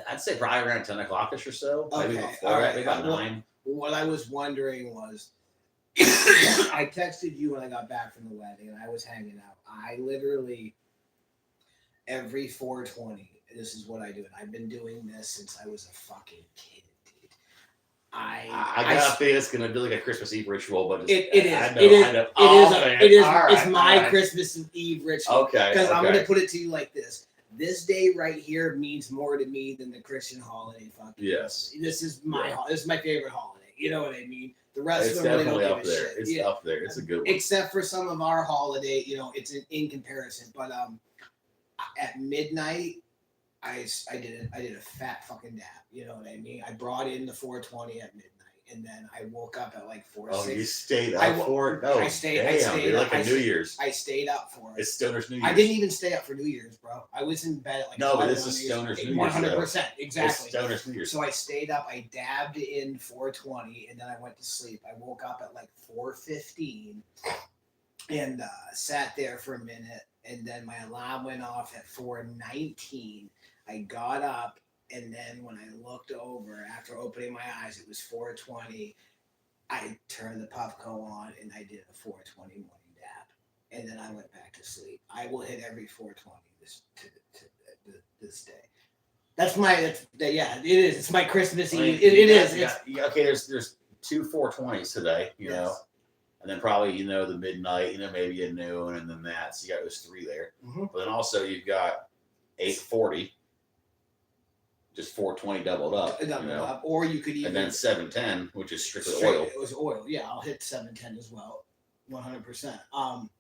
I'd say probably around 10 o'clock-ish or so.
Okay.
Maybe before that, maybe about 9.
What I was wondering was, I texted you when I got back from the wedding, and I was hanging out. I literally, every 4:20, this is what I do. And I've been doing this since I was a fucking kid, dude. I
gotta think it's gonna be like a Christmas Eve ritual, but
it is my Christmas Eve ritual.
Okay.
Because I'm gonna put it to you like this. This day right here means more to me than the Christian holiday.
Yes.
This is my favorite holiday. You know what I mean? The rest
it's
of them
definitely
really don't
up
give a
there.
shit.
It's up there. It's a good one.
Except for some of our holiday, it's in comparison. But at midnight, I did a fat fucking dab. You know what I mean? I brought in the 4:20 at midnight, and then I woke up at like 4.
Oh,
6.
you stayed up for it? Oh,
I stayed
you're like
I
a New Year's.
I stayed up for it.
It's Stoner's New Year's.
I didn't even stay up for New Year's, bro. I was in bed at like
no, but this is Stoner's New Year's.
100%, exactly.
It's Stoner's New Year's.
So I stayed up. I dabbed in 4:20, and then I went to sleep. I woke up at like 4:15, and sat there for a minute, and then my alarm went off at 4:19. I got up, and then when I looked over after opening my eyes, it was 4:20. I turned the Puffco on, and I did a 4:20 morning dab, and then I went back to sleep. I will hit every 4:20 this day. That's my yeah. It is. It's my Christmas Eve. It is.
Yeah, okay, there's 2 4:20s today. You know. And then probably, the midnight, maybe at noon, and then that. So you got those 3 there.
Mm-hmm.
But then also you've got 8:40, just 4:20 doubled up.
Up. Or you could even.
And then 7:10, which is strictly oil.
It was oil. Yeah, I'll hit 7:10 as well, 100%.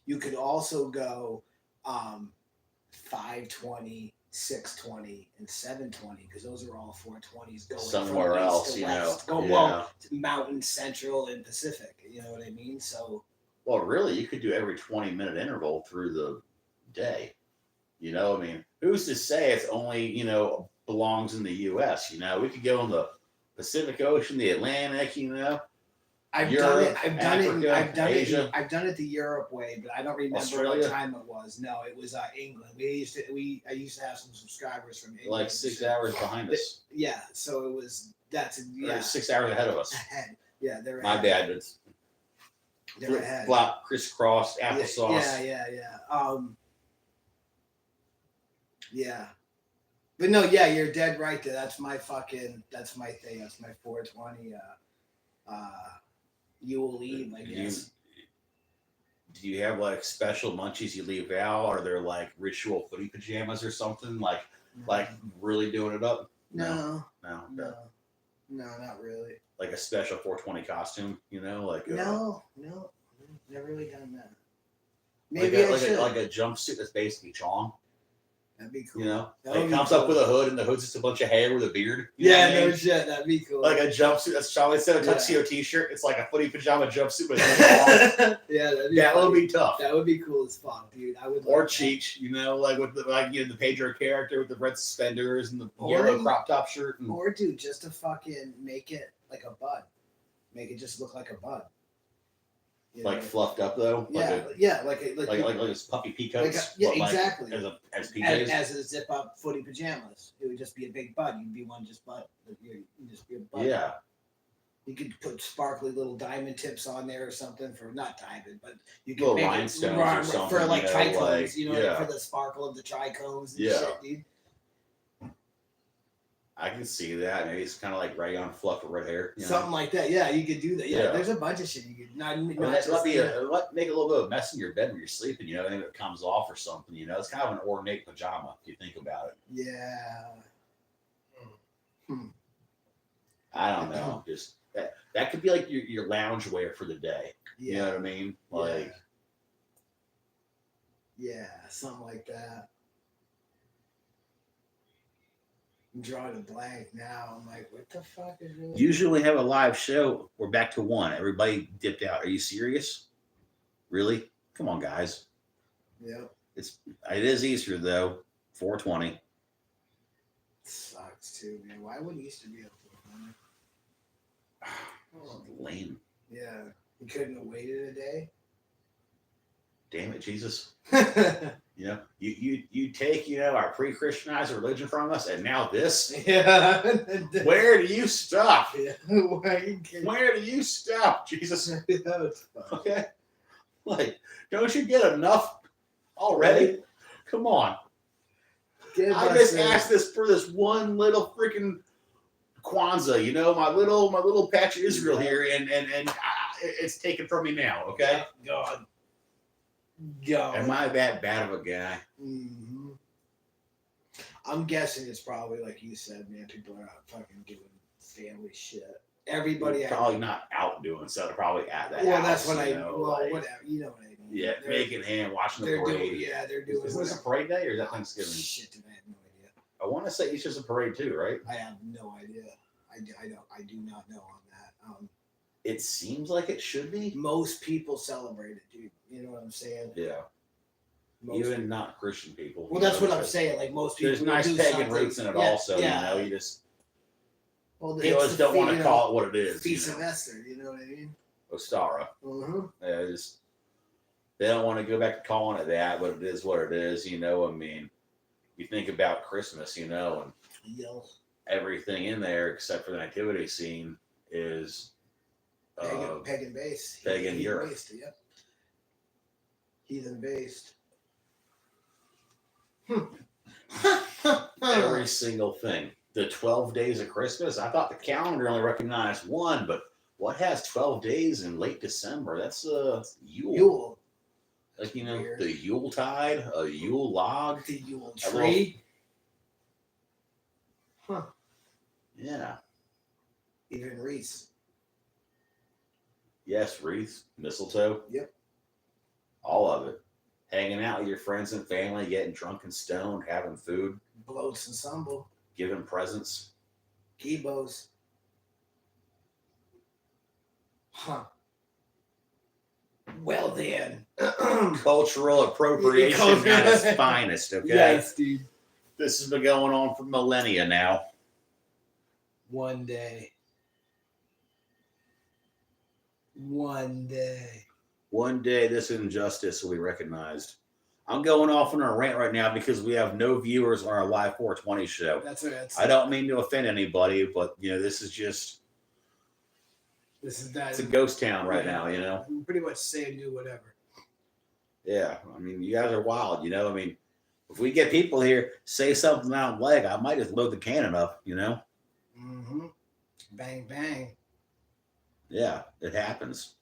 You could also go 5:20, 6:20, and 7:20 because those are all 4:20s going
somewhere
from
else,
east to west. Well, Mountain, Central, and Pacific. You know what I mean? So.
Well, really, you could do every 20-minute interval through the day. I mean, who's to say it's only belongs in the U.S. We could go in the Pacific Ocean, the Atlantic.
I've
Europe,
done it.
Asia.
I've done it the Europe way, but I don't remember
Australia?
what time it was. No, it was England. I used to have some subscribers from England.
Like 6 hours behind us.
Yeah, so it was.
Or 6 hours ahead of us.
Ahead. Yeah, they're
my bad. It's
they're ahead.
Flop, crisscross, applesauce.
Yeah. Yeah. But no, yeah, you're dead right there. That's my thing. That's my 420. You will leave, I guess.
Do you have like special munchies you leave out? Are there like ritual footy pajamas or something? Like really doing it up?
No, not really.
Like a special 420 costume,
No, never really done that. Maybe I should.
Like a jumpsuit that's basically chong.
That'd be cool.
It comes up with a hood, and the hood's just a bunch of hair with a beard.
No shit. That'd be cool.
Like a jumpsuit that's chong. Instead of a tuxedo t-shirt, it's like a footy pajama jumpsuit with a
yeah,
that would be tough.
That would be cool as fuck, dude. I would.
Or Cheech, like with the Pedro character with the red suspenders and the yellow crop top shirt.
Or dude, just to fucking make it like a bud. Make it just look like a bud.
Fluffed up though.
Like
his puffy peacoats.
Exactly.
As PJs.
As a zip up footy pajamas, it would just be a big bud. You'd be one just bud. You'd just be a bud.
Yeah.
You could put sparkly little diamond tips on there or something for not diamond, but you could
little
make
rhinestones
it
or something
for like trichomes.
for
the sparkle of the trichomes and shit, dude.
I can see that. Maybe it's kind of like rayon fluff with red hair.
Something like that. Yeah, you could do that. Yeah, there's a bunch of shit you could. Make a
little bit of a mess in your bed when you're sleeping. Anything that comes off or something. It's kind of an ornate pajama if you think about it.
Yeah.
I don't know. Just that could be like your lounge wear for the day.
Yeah.
You know what I mean? Like.
Yeah, something like that. I'm drawing a blank now. I'm like, what the fuck is really?
Usually have a live show. We're back to 1. Everybody dipped out. Are you serious? Really? Come on, guys.
Yep.
It is Easter though. 420.
Sucks too, man. Why would Easter be a 420?
Lame.
Yeah. You couldn't have waited a day?
Damn it, Jesus. You take, our pre-Christianized religion from us, and now this?
Yeah.
Where do you stop?
Yeah.
Where do you stop, Jesus? Okay. Don't you get enough already? Come on. I just asked this for this one little freaking Kwanzaa, my little patch of Israel here, and it's taken from me now, okay?
God.
Am I that bad of a guy?
Mm-hmm. I'm guessing it's probably like you said, man. People are out fucking doing family shit. Everybody
probably not out doing so. They're probably at that.
Well,
house,
that's what whatever. You know what I mean?
Yeah, making hand, watching the parade.
They're doing.
Is this a parade day or is that Thanksgiving?
Shit, dude, I have no idea.
I want to say Easter's a parade too, right?
I have no idea. I do not know on that.
It seems like it should be.
Most people celebrate it, dude. You know what I'm saying?
Yeah. Even not Christian people.
Well, that's what I'm saying. Like most people,
there's nice pagan roots in it also.
Yeah.
You know, you just
well,
people just don't want to call it what it is.
Feast of Esther, you know what I mean?
Ostara.
Mm-hmm.
Yeah, just they don't want to go back to calling it that, but it is what it is. You know, I mean, you think about Christmas, you know, and everything in there except for the nativity scene is
pagan based.
Pagan Europe.
Based, yep. Heathen based.
Every single thing. The 12 days of Christmas. I thought the calendar only recognized one, but what has 12 days in late December? That's Yule.
Yule.
Like, you know, the Yule tide, a Yule log.
The Yule tree.
Huh. Yeah.
Even wreaths.
Yes, wreaths, mistletoe.
Yep.
All of it. Hanging out with your friends and family, getting drunk and stoned, having food.
Bloats ensemble.
Giving presents.
Gibos. Huh. Well then.
Cultural appropriation at its finest, okay?
Yes, dude.
This has been going on for millennia now.
One day. One day.
One day this injustice will be recognized. I'm going off on a rant right now because we have no viewers on our live 420 show.
That's it.
I don't mean to offend anybody, but you know, this is that. It's a ghost town right now, you know.
Pretty much say and do whatever.
Yeah, I mean, you guys are wild, you know. I mean, if we get people here say something out of leg, I might just load the cannon up, you know.
Mm-hmm. Bang bang.
Yeah, it happens.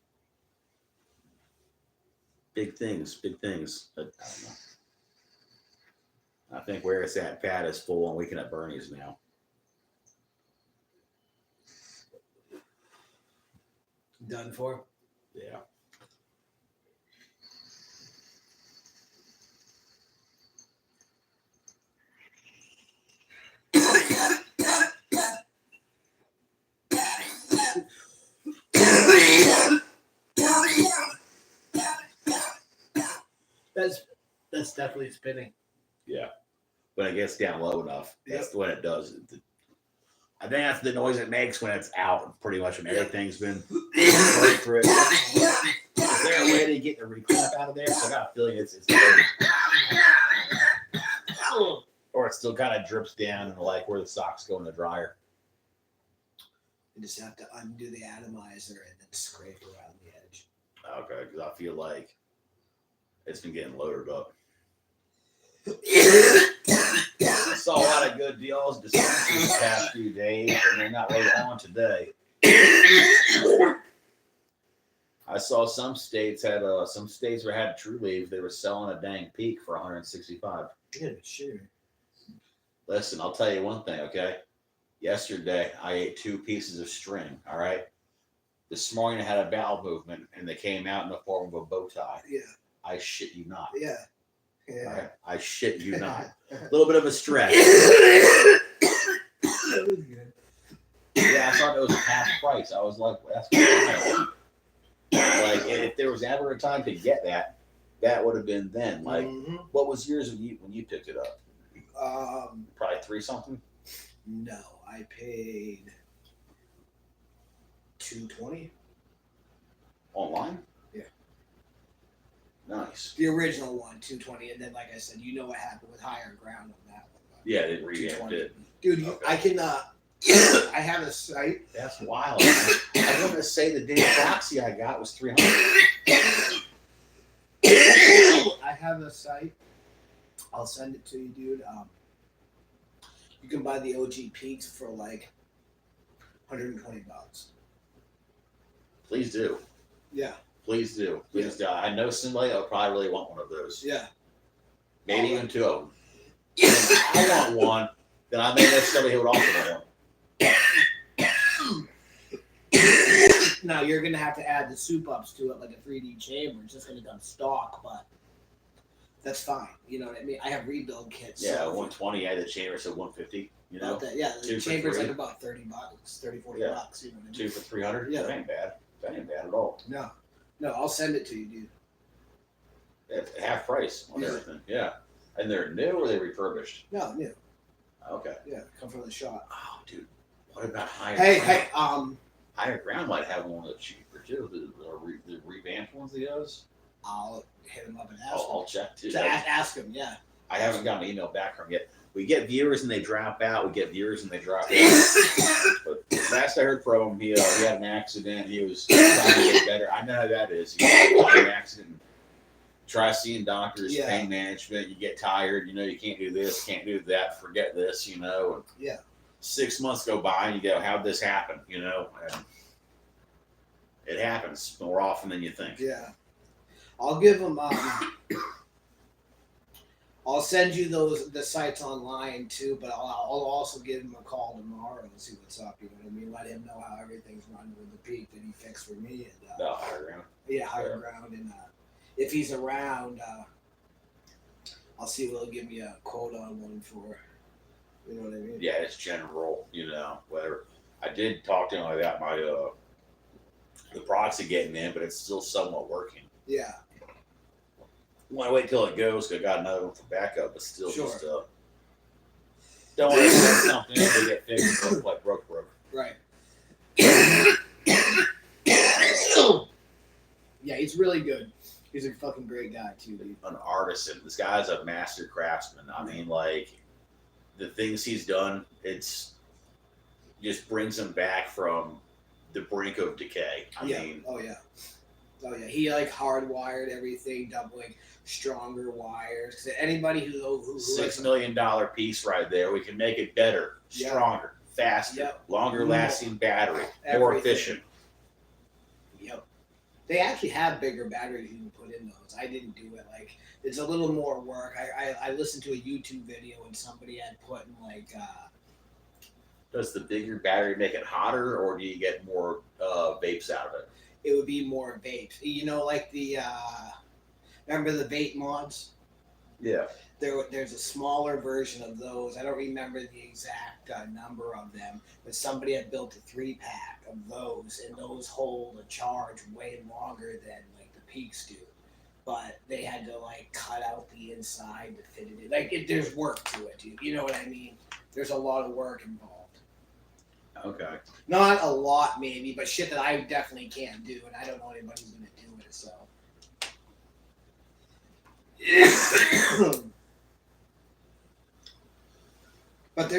Big things, big things. But I don't know. I think where it's at, Pat, is full on Weekend at Bernie's now.
Done for?
Yeah.
That's definitely spinning.
Yeah. When it gets down low enough, that's when it does. I think that's the noise it makes when it's out, pretty much when everything's been burnt through it. Is there a way to get the reclap out of there? So I got a feeling it's or it still kind of drips down like where the socks go in the dryer.
You just have to undo the atomizer and then scrape around the edge.
Okay, because I feel like it's been getting loaded up. I saw a lot of good deals this past few days, and they're not really on today. I saw some states had True Leaves. They were selling a dang peak for $165.
Yeah, sure.
Listen, I'll tell you one thing, okay? Yesterday, I ate 2 pieces of string, all right? This morning, I had a bowel movement, and they came out in the form of a bow tie.
Yeah.
I shit you not.
Yeah. Yeah.
All right? I shit you not. A little bit of a stretch.
That was good.
Yeah, I thought it was half price. I was like, well, that's wild. Like, if there was ever a time to get that, that would have been then. Like, what was yours when you picked it up? Probably 3 something.
No, I paid $220
Online.
Yeah.
Nice.
The original one, $220, and then, like I said, you know what happened with Higher Ground on that one.
Yeah, they revamped it.
Dude, okay. I can. I have a site.
That's wild. I was going to say the damn proxy I got was $300.
I have a site. I'll send it to you, dude. You can buy the OG Peaks for like $120.
Please do.
Yeah.
Please do. Please do. I know somebody that will probably really want one of those.
Yeah.
Maybe even 2 of them. If I want one, then I may know somebody who would also want one.
Now you're gonna have to add the soup ups to it, like a 3D chamber. It's just gonna come stock, but that's fine. You know what I mean? I have rebuild kits.
Yeah, 120. I had the chamber, so 150. You know,
About that, yeah. The
2 for
chamber's
$3.
like about $30, $40.
Yeah.
You know what I mean?
2 for $300.
Yeah.
That ain't bad. That ain't bad at all.
No, I'll send it to you, dude.
It's half price on
Yeah.
everything. Yeah. And they're new or they refurbished?
No, new.
Okay.
Yeah, come from the shop.
Oh, dude. What about higher?
Hey,
Higher Ground might have one that's cheaper too. The revamped ones he does.
I'll hit him up and ask him.
I'll check too.
Ask him, yeah.
I haven't gotten an email back from him yet. We get viewers and they drop out. We get viewers and they drop out. But last I heard from him, he had an accident. He was trying to get better. I know how that is. You had an accident. Try seeing doctors,
Yeah.
pain management. You get tired. You know, you can't do this, can't do that. Forget this. You know. And
Yeah.
6 months go by and you go, how'd this happen? You know. And it happens more often than you think.
Yeah. I'll give him. I'll send you the sites online too, but I'll also give him a call tomorrow and see what's up. You know what I mean? Let him know how everything's running with the peak that he fixed for me. And
No, Higher Ground.
yeah, Higher Ground, and if he's around, I'll see what he'll give me a quote on one for. You know what I mean?
Yeah, it's general. You know, whatever. I did talk to him. I got my the proxy getting in, but it's still somewhat working.
Yeah.
Want to wait till it goes? 'Cause I got another one for backup, but still
Sure.
just don't want to set something and they get fixed and look like broke.
Right. Yeah, he's really good. He's a fucking great guy too, dude.
An artisan. This guy's a master craftsman. I mean, like the things he's done, it's just brings him back from the brink of decay. I mean,
Oh yeah. He like hardwired everything, doubling stronger wires. Cause anybody who
$6 million piece right there. We can make it better,
Yeah.
stronger, faster,
Yep.
longer lasting battery, more
Everything.
efficient.
Yep. They actually have bigger batteries you can put in those. I didn't do it. Like it's a little more work. I listened to a YouTube video and somebody had put in like
Does the bigger battery make it hotter, or do you get more vapes out of it?
it would be more vapes. You know, like the remember the vape mods?
Yeah.
There's a smaller version of those. I don't remember the exact number of them, but somebody had built a 3-pack of those, and those hold a charge way longer than like the Peaks do. But they had to like cut out the inside to fit it in. Like there's work to it, dude. You know what I mean? There's a lot of work involved.
Okay.
Not a lot, maybe, but shit that I definitely can't do, and I don't know anybody who's gonna do it. So. But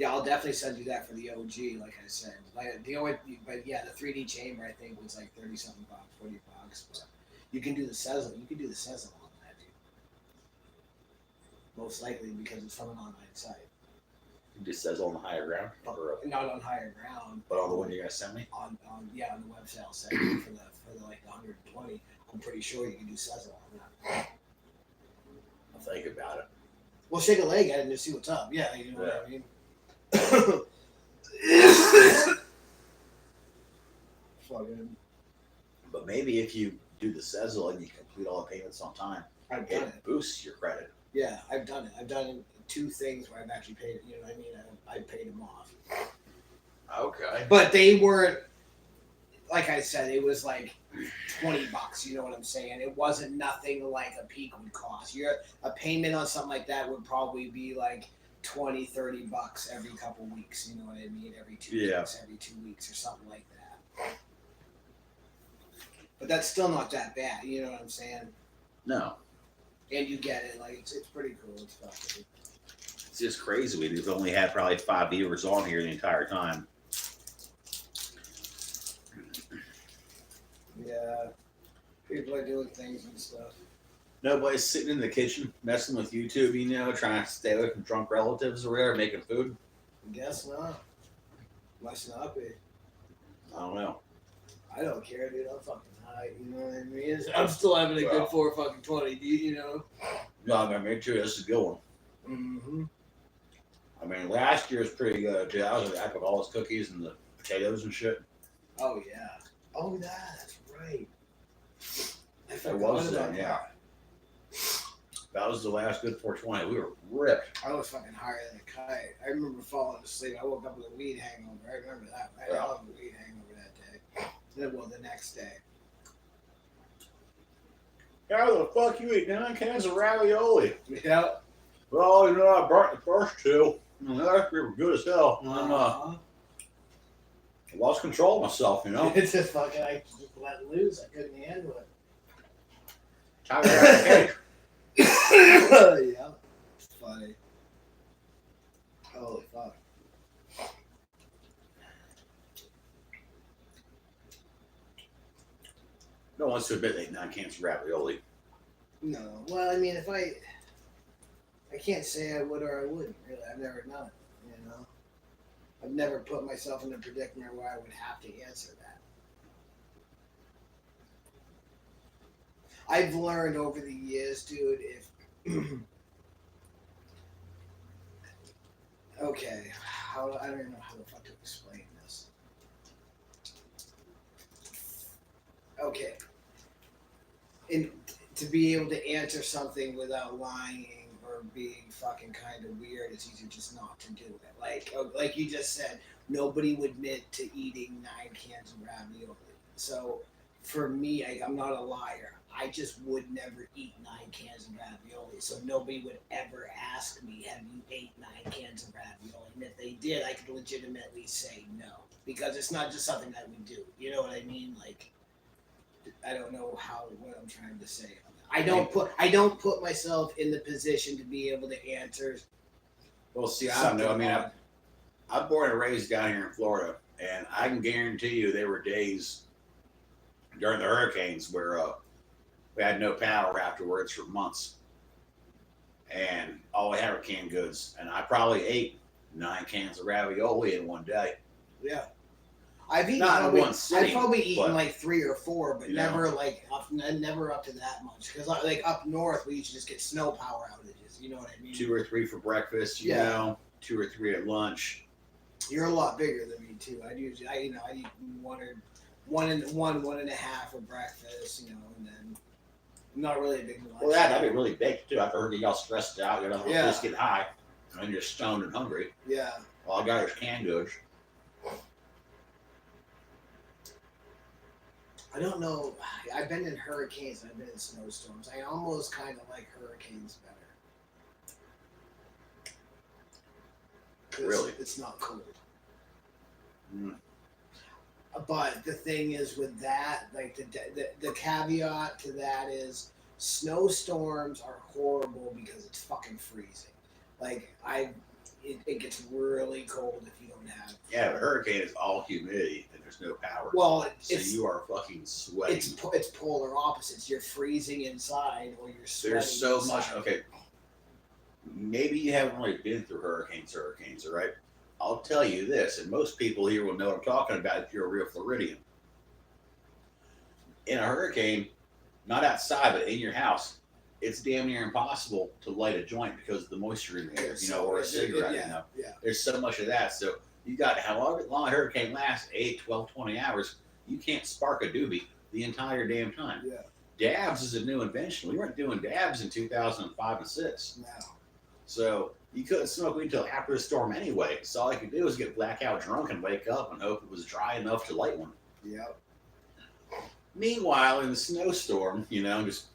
I'll definitely send you that for the OG, like I said. Like the 3D chamber I think was like $30-something, $40. But you can do the sizzle. You can do the sizzle on that, dude. Most likely because it's from an online site.
It just says on the Higher Ground,
Not on Higher Ground.
but on the one you're gonna send me.
On the website I'll send you for the like the 120. I'm pretty sure you can do sizzle on that.
I'll think about it.
Well, shake a leg at it and just see what's up. Yeah, you know what I mean. Fucking.
But maybe if you do the Sezzle and you complete all the payments on time,
I've done
it
it.
boosts your credit.
Yeah, I've done it. I've done 2 things where I've actually paid it. You know what I mean? I paid them off.
Okay.
But they weren't, like I said, it was like $20. You know what I'm saying? It wasn't nothing like a Peak would cost. A payment on something like that would probably be like $20-$30 every couple weeks. You know what I mean? Every 2 weeks, every 2 weeks, or something like that. But that's still not that bad. You know what I'm saying?
No.
And you get it. Like it's pretty cool. It's fucking.
It's just crazy. We've only had probably 5 viewers on here the entire time.
Yeah. People are doing things and stuff.
Nobody's sitting in the kitchen messing with YouTube, you know, trying to stay away from drunk relatives or whatever, making food.
Guess not. Must not be.
I don't know.
I don't care, dude. I'm fucking high. You know what I mean? I'm still having a good 4-20, dude. You know.
No, I mean, me too. This is a good one.
Mm-hmm.
I mean, last year was pretty good too. I was with all those cookies and the potatoes and shit.
Oh yeah. Oh, that's right.
It was done, yeah. That was the last good 420. We were ripped.
I was fucking higher than a kite. I remember falling asleep. I woke up with a weed hangover. I remember that. I had a hell of a weed hangover that day. Well, the next day.
How the fuck you eat 9 cans of ravioli?
Yep.
Well, you know, I burnt the first 2. And the rest were good as hell. And then, I lost control of myself, you know?
It's just fucking, I just let loose. I couldn't handle it.
Tired of cake.
Yeah. It's funny. Holy fuck.
No one's to admit they ate 9 cans of ravioli.
No. Well, I mean, if I can't say I would or I wouldn't, really. I've never done it, you know? I've never put myself in a predicament where I would have to answer that. I've learned over the years, dude, if... okay, I don't even know how the fuck to explain this. Okay. To be able to answer something without lying or being fucking kind of weird, it's easier just not to do it. Like you just said, nobody would admit to eating 9 cans of ravioli. So for me, I'm not a liar. I just would never eat 9 cans of ravioli. So nobody would ever ask me, have you ate 9 cans of ravioli? And if they did, I could legitimately say no. Because it's not just something that we do. You know what I mean? Like, I don't know what I'm trying to say. I don't put myself in the position to be able to answer.
Well, see, I don't know. I mean, I'm born and raised down here in Florida, and I can guarantee you there were days during the hurricanes where we had no power afterwards for months, and all we had were canned goods. And I probably ate 9 cans of ravioli in one day.
Yeah. I've eaten
not in one sitting.
I've probably eaten like 3 or 4, but never
know.
never up to that much. Because like up north, we used to just get snow power outages. You know what I mean?
2 or 3 for breakfast. You know, 2 or 3 at lunch.
You're a lot bigger than me too. I eat 1 and a half for breakfast. You know, and then I'm not really a big lunch.
Well, that'd be really baked too. After heard y'all stressed out, you know, just get high, and you're stoned and hungry.
Yeah.
All I got is canned goods.
I don't know. I've been in hurricanes. I've been in snowstorms. I almost kind of like hurricanes better.
Really?
It's not cold.
Mm.
But the thing is with that, like the caveat to that is snowstorms are horrible because it's fucking freezing. Like it gets really cold if you don't have.
Yeah, but hurricane is all humidity and there's no power.
Well,
so you are fucking sweating.
It's polar opposites. You're freezing inside or you're sweating.
There's so
inside.
much. Okay, maybe you haven't really been through hurricanes, all right? I'll tell you this, and most people here will know what I'm talking about if you're a real Floridian. In a hurricane, not outside, but in your house, it's damn near impossible to light a joint because of the moisture in the air, you know, or a cigarette, you know.
Yeah.
There's so much of that. So you got however long a hurricane lasts, 8, 12, 20 hours, you can't spark a doobie the entire damn time.
Yeah.
Dabs is a new invention. We weren't doing dabs in 2005 and 6.
No.
So you couldn't smoke weed until after the storm anyway. So all you could do was get blackout drunk and wake up and hope it was dry enough to light one.
Yep.
Meanwhile, in the snowstorm, you know, just...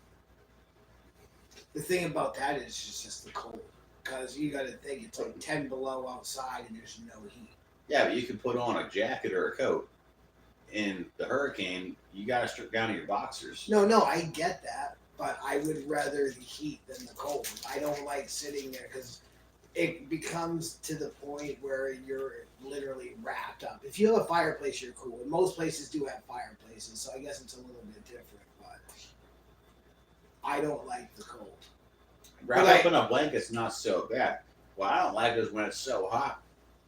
The thing about that is just the cold. Because you got to think it's like 10 below outside and there's no heat.
Yeah, but you can put on a jacket or a coat. In the hurricane, you got to strip down to your boxers.
No, I get that. But I would rather the heat than the cold. I don't like sitting there because it becomes to the point where you're literally wrapped up. If you have a fireplace, you're cool. And most places do have fireplaces, so I guess it's a little bit different. But I don't like the cold.
Wrapped up in a blanket's not so bad. What I don't like is when it's so hot,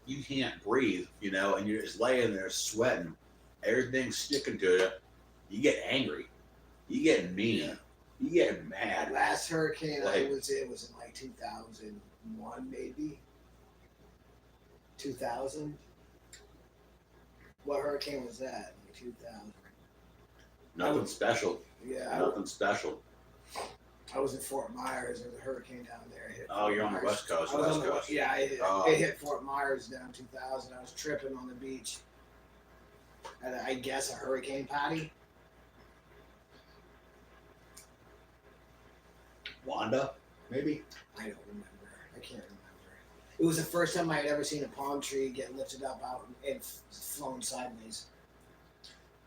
you can't breathe, you know, and you're just laying there sweating. Everything's sticking to you. You get angry. You get mean.
Yeah.
You get mad.
Last hurricane I was in like 2001, maybe 2000. What hurricane was that? Like 2000.
Nothing special.
Yeah.
Nothing special.
I was in Fort Myers. There was a hurricane down there. It hit
Oh,
Fort
you're on the
Myers.
West Coast.
I was
West
on the
Coast.
yeah. It hit Fort Myers down 2000. I was tripping on the beach at I guess a hurricane party.
Wanda, maybe.
I don't remember. I can't remember. It was the first time I had ever seen a palm tree get lifted up out and flown sideways.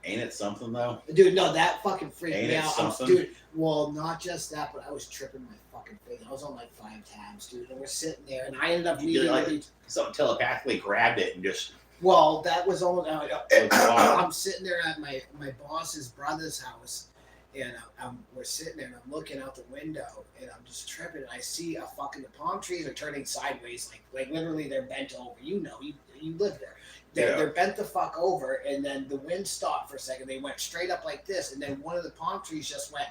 Ain't it something though?
Dude, no, that fucking freaked
Ain't
me
it
out.
something?
Dude, well, not just that, but I was tripping my fucking face. I was on like 5 tabs, dude, and we're sitting there, and I ended up
You
meeting.
like something telepathically grabbed it and just.
Well, that was all.
Wow.
I'm sitting there at my boss's brother's house, and we're sitting there, and I'm looking out the window, and I'm just tripping, and I see the palm trees are turning sideways, like literally they're bent over. You know, you live there. They're bent the fuck over, and then the wind stopped for a second. They went straight up like this, and then one of the palm trees just went,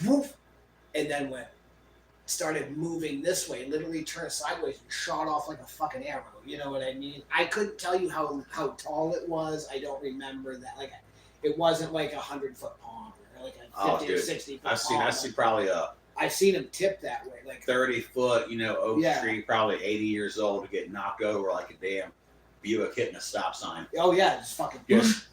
woof, and then started moving this way, literally turned sideways and shot off like a fucking arrow. You know what I mean? I couldn't tell you how tall it was. I don't remember that. Like, it wasn't like 100-foot palm or like a 50 or 60-foot palm.
I've seen probably
I've seen them tip that way, like
30-foot, oak tree, probably 80 years old, to get knocked over like a damn Buick hitting a stop sign.
Oh yeah, just fucking
Just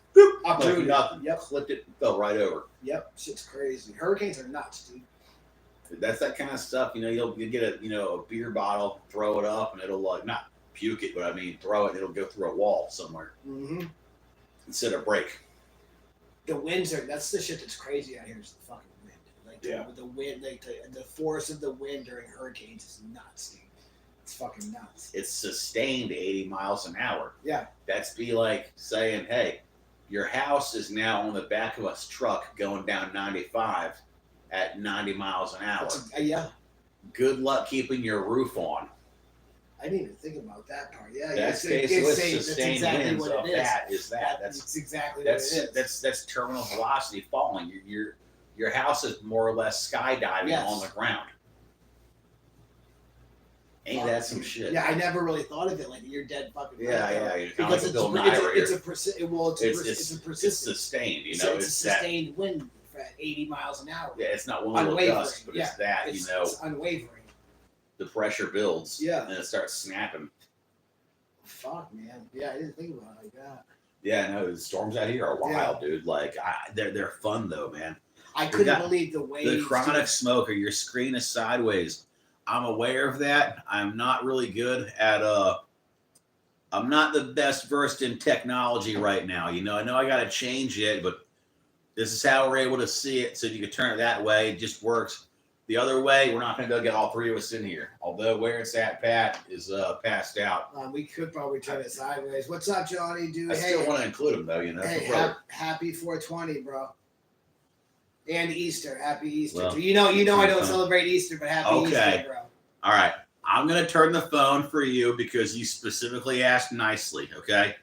uprooted.
Nothing.
Yep,
Clipped it, fell right over.
Yep, shit's crazy. Hurricanes are nuts, dude.
That's that kind of stuff. You'll get a beer bottle, throw it up, and it'll not puke it, but I mean throw it, and it'll go through a wall somewhere instead of break.
The winds that's the shit that's crazy out here is the fucking wind. Like the wind, like the force of the wind during hurricanes is nuts, dude. It's fucking nuts.
It's sustained 80 miles an hour.
Yeah.
That's be like saying, hey, your house is now on the back of a truck going down 95 at 90 miles an hour.
Yeah.
Good luck keeping your roof on.
I didn't even think about that part. Yeah.
That's basically sustained
exactly
winds
what
of
it is.
that is that.
That's exactly what it is.
That's terminal velocity falling. Your house is more or less skydiving on the ground. Ain't that some shit?
Yeah, I never really thought of it like you're dead fucking.
Yeah.
Because it's
It's sustained.
It's a sustained wind at 80 miles an hour.
Yeah, it's not one little gust, but it's that.
It's unwavering.
The pressure builds.
Yeah.
And it starts snapping.
Fuck, man. Yeah, I didn't think about it like that.
Yeah, no, the storms out here are wild, dude. Like, they're fun though, man.
I couldn't believe the waves.
The chronic smoker, your screen is sideways. I'm aware of that. I'm not really good at I'm not the best versed in technology right now. I know I gotta change it, but this is how we're able to see it. So you can turn it that way. It just works. The other way, we're not gonna be able to get all three of us in here. Although where it's at, Pat is passed out.
We could probably turn it sideways. What's up, Johnny? Dude,
I still want to include him though,
Hey, happy 420, bro. And Easter. Happy Easter.
Well,
you know I don't celebrate Easter, but happy Easter, bro.
All right. I'm going to turn the phone for you because you specifically asked nicely, okay?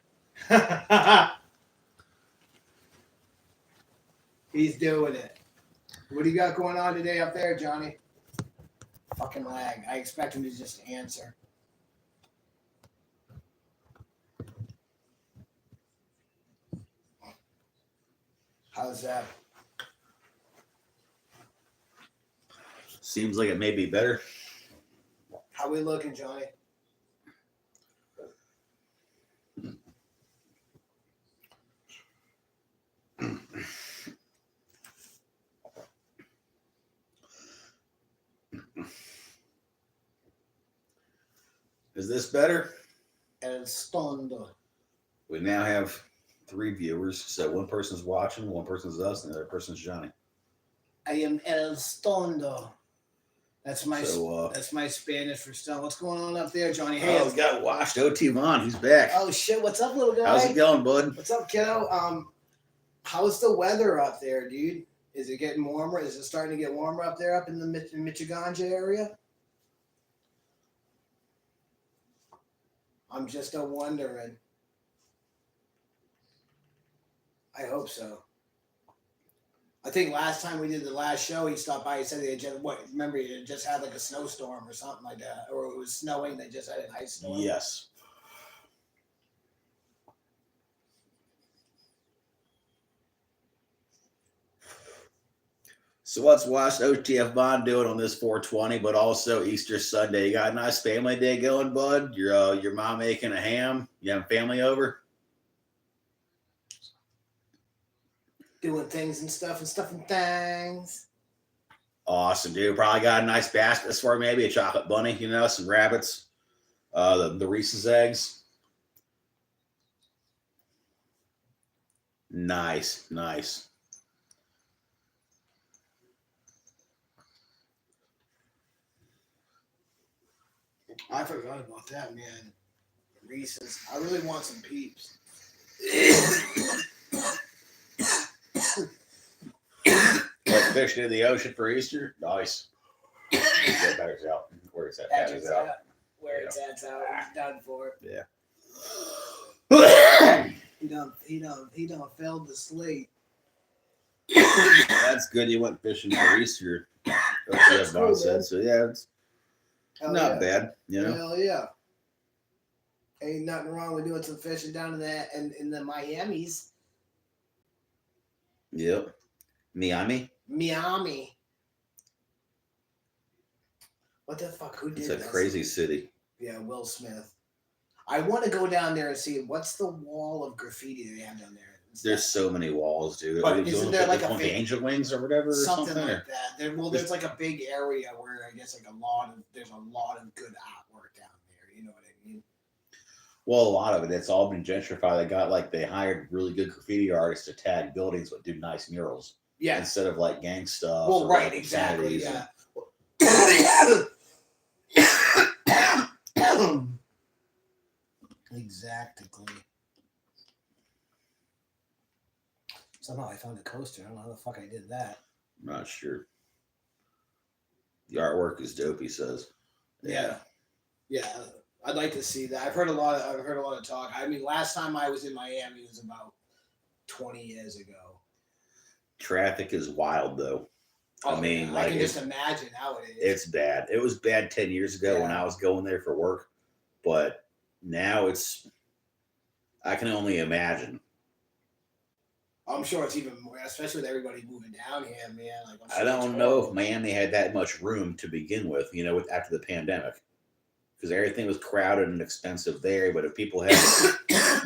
He's doing it. What do you got going on today up there, Johnny? Fucking lag. I expect him to just answer. How's that?
Seems like it may be better.
How we looking, Johnny?
Is this better?
El Stondo.
We now have 3 viewers. So one person's watching, one person's us, and the other person's Johnny.
I am El Stondo. That's my Spanish for stone. What's going on up there, Johnny? Hey,
we got washed. O.T. Vaughn, he's back.
Oh shit! What's up, little guy?
How's it going, bud?
What's up, kiddo? How's the weather up there, dude? Is it getting warmer? Is it starting to get warmer up there, up in the Michiganja area? I'm just wondering. I hope so. I think last time we did the last show, he stopped by. He said they had remember, he had just had like a snowstorm or something like that, or it was snowing. They just had an ice storm.
Yes. So let's watch OTF Bond do it on this 420, but also Easter Sunday. You got a nice family day going, bud? Your mom making a ham? You having family over?
Doing things and stuff and things.
Awesome, dude. Probably got a nice basket for maybe a chocolate bunny, you know, some rabbits, the Reese's eggs. Nice.
I forgot about that, man. Reese's. I really want some Peeps.
Like fishing in the ocean for Easter? Nice. That batter's out. Where's that? Batter's out.
Where it's at, so it's done for.
Yeah.
He done failed the slate.
That's good. You went fishing for Easter. That's what Bob said. So yeah, it's not bad. You know.
Hell yeah. Ain't nothing wrong with doing some fishing down in the Miamis.
Yep. Miami.
What the fuck? Who did
It's a
this?
crazy city.
Yeah, Will Smith. I want to go down there and see what's the wall of graffiti they have down there.
There's so many walls, dude.
But isn't there like a
the angel wings or whatever,
something like that? There's like a big area where I guess like there's a lot of good artwork down there. You know what I mean?
Well, a lot of it. It's all been gentrified. They hired really good graffiti artists to tag buildings but do nice murals.
Yeah.
Instead of like gang stuff.
Well, right, exactly. Yeah. Exactly. Somehow I found a coaster. I don't know how the fuck I did that.
I'm not sure. The artwork is dope, he says.
Yeah. I'd like to see that. I've heard a lot of talk. I mean, last time I was in Miami was about 20 years ago.
Traffic is wild though.
I mean, I can just imagine how it is.
It's bad. It was bad 10 years ago when I was going there for work, but now I can only imagine.
I'm sure it's even more, especially with everybody moving down here, man. Like,
I don't know if Miami had that much room to begin with, after the pandemic, because everything was crowded and expensive there. But if people had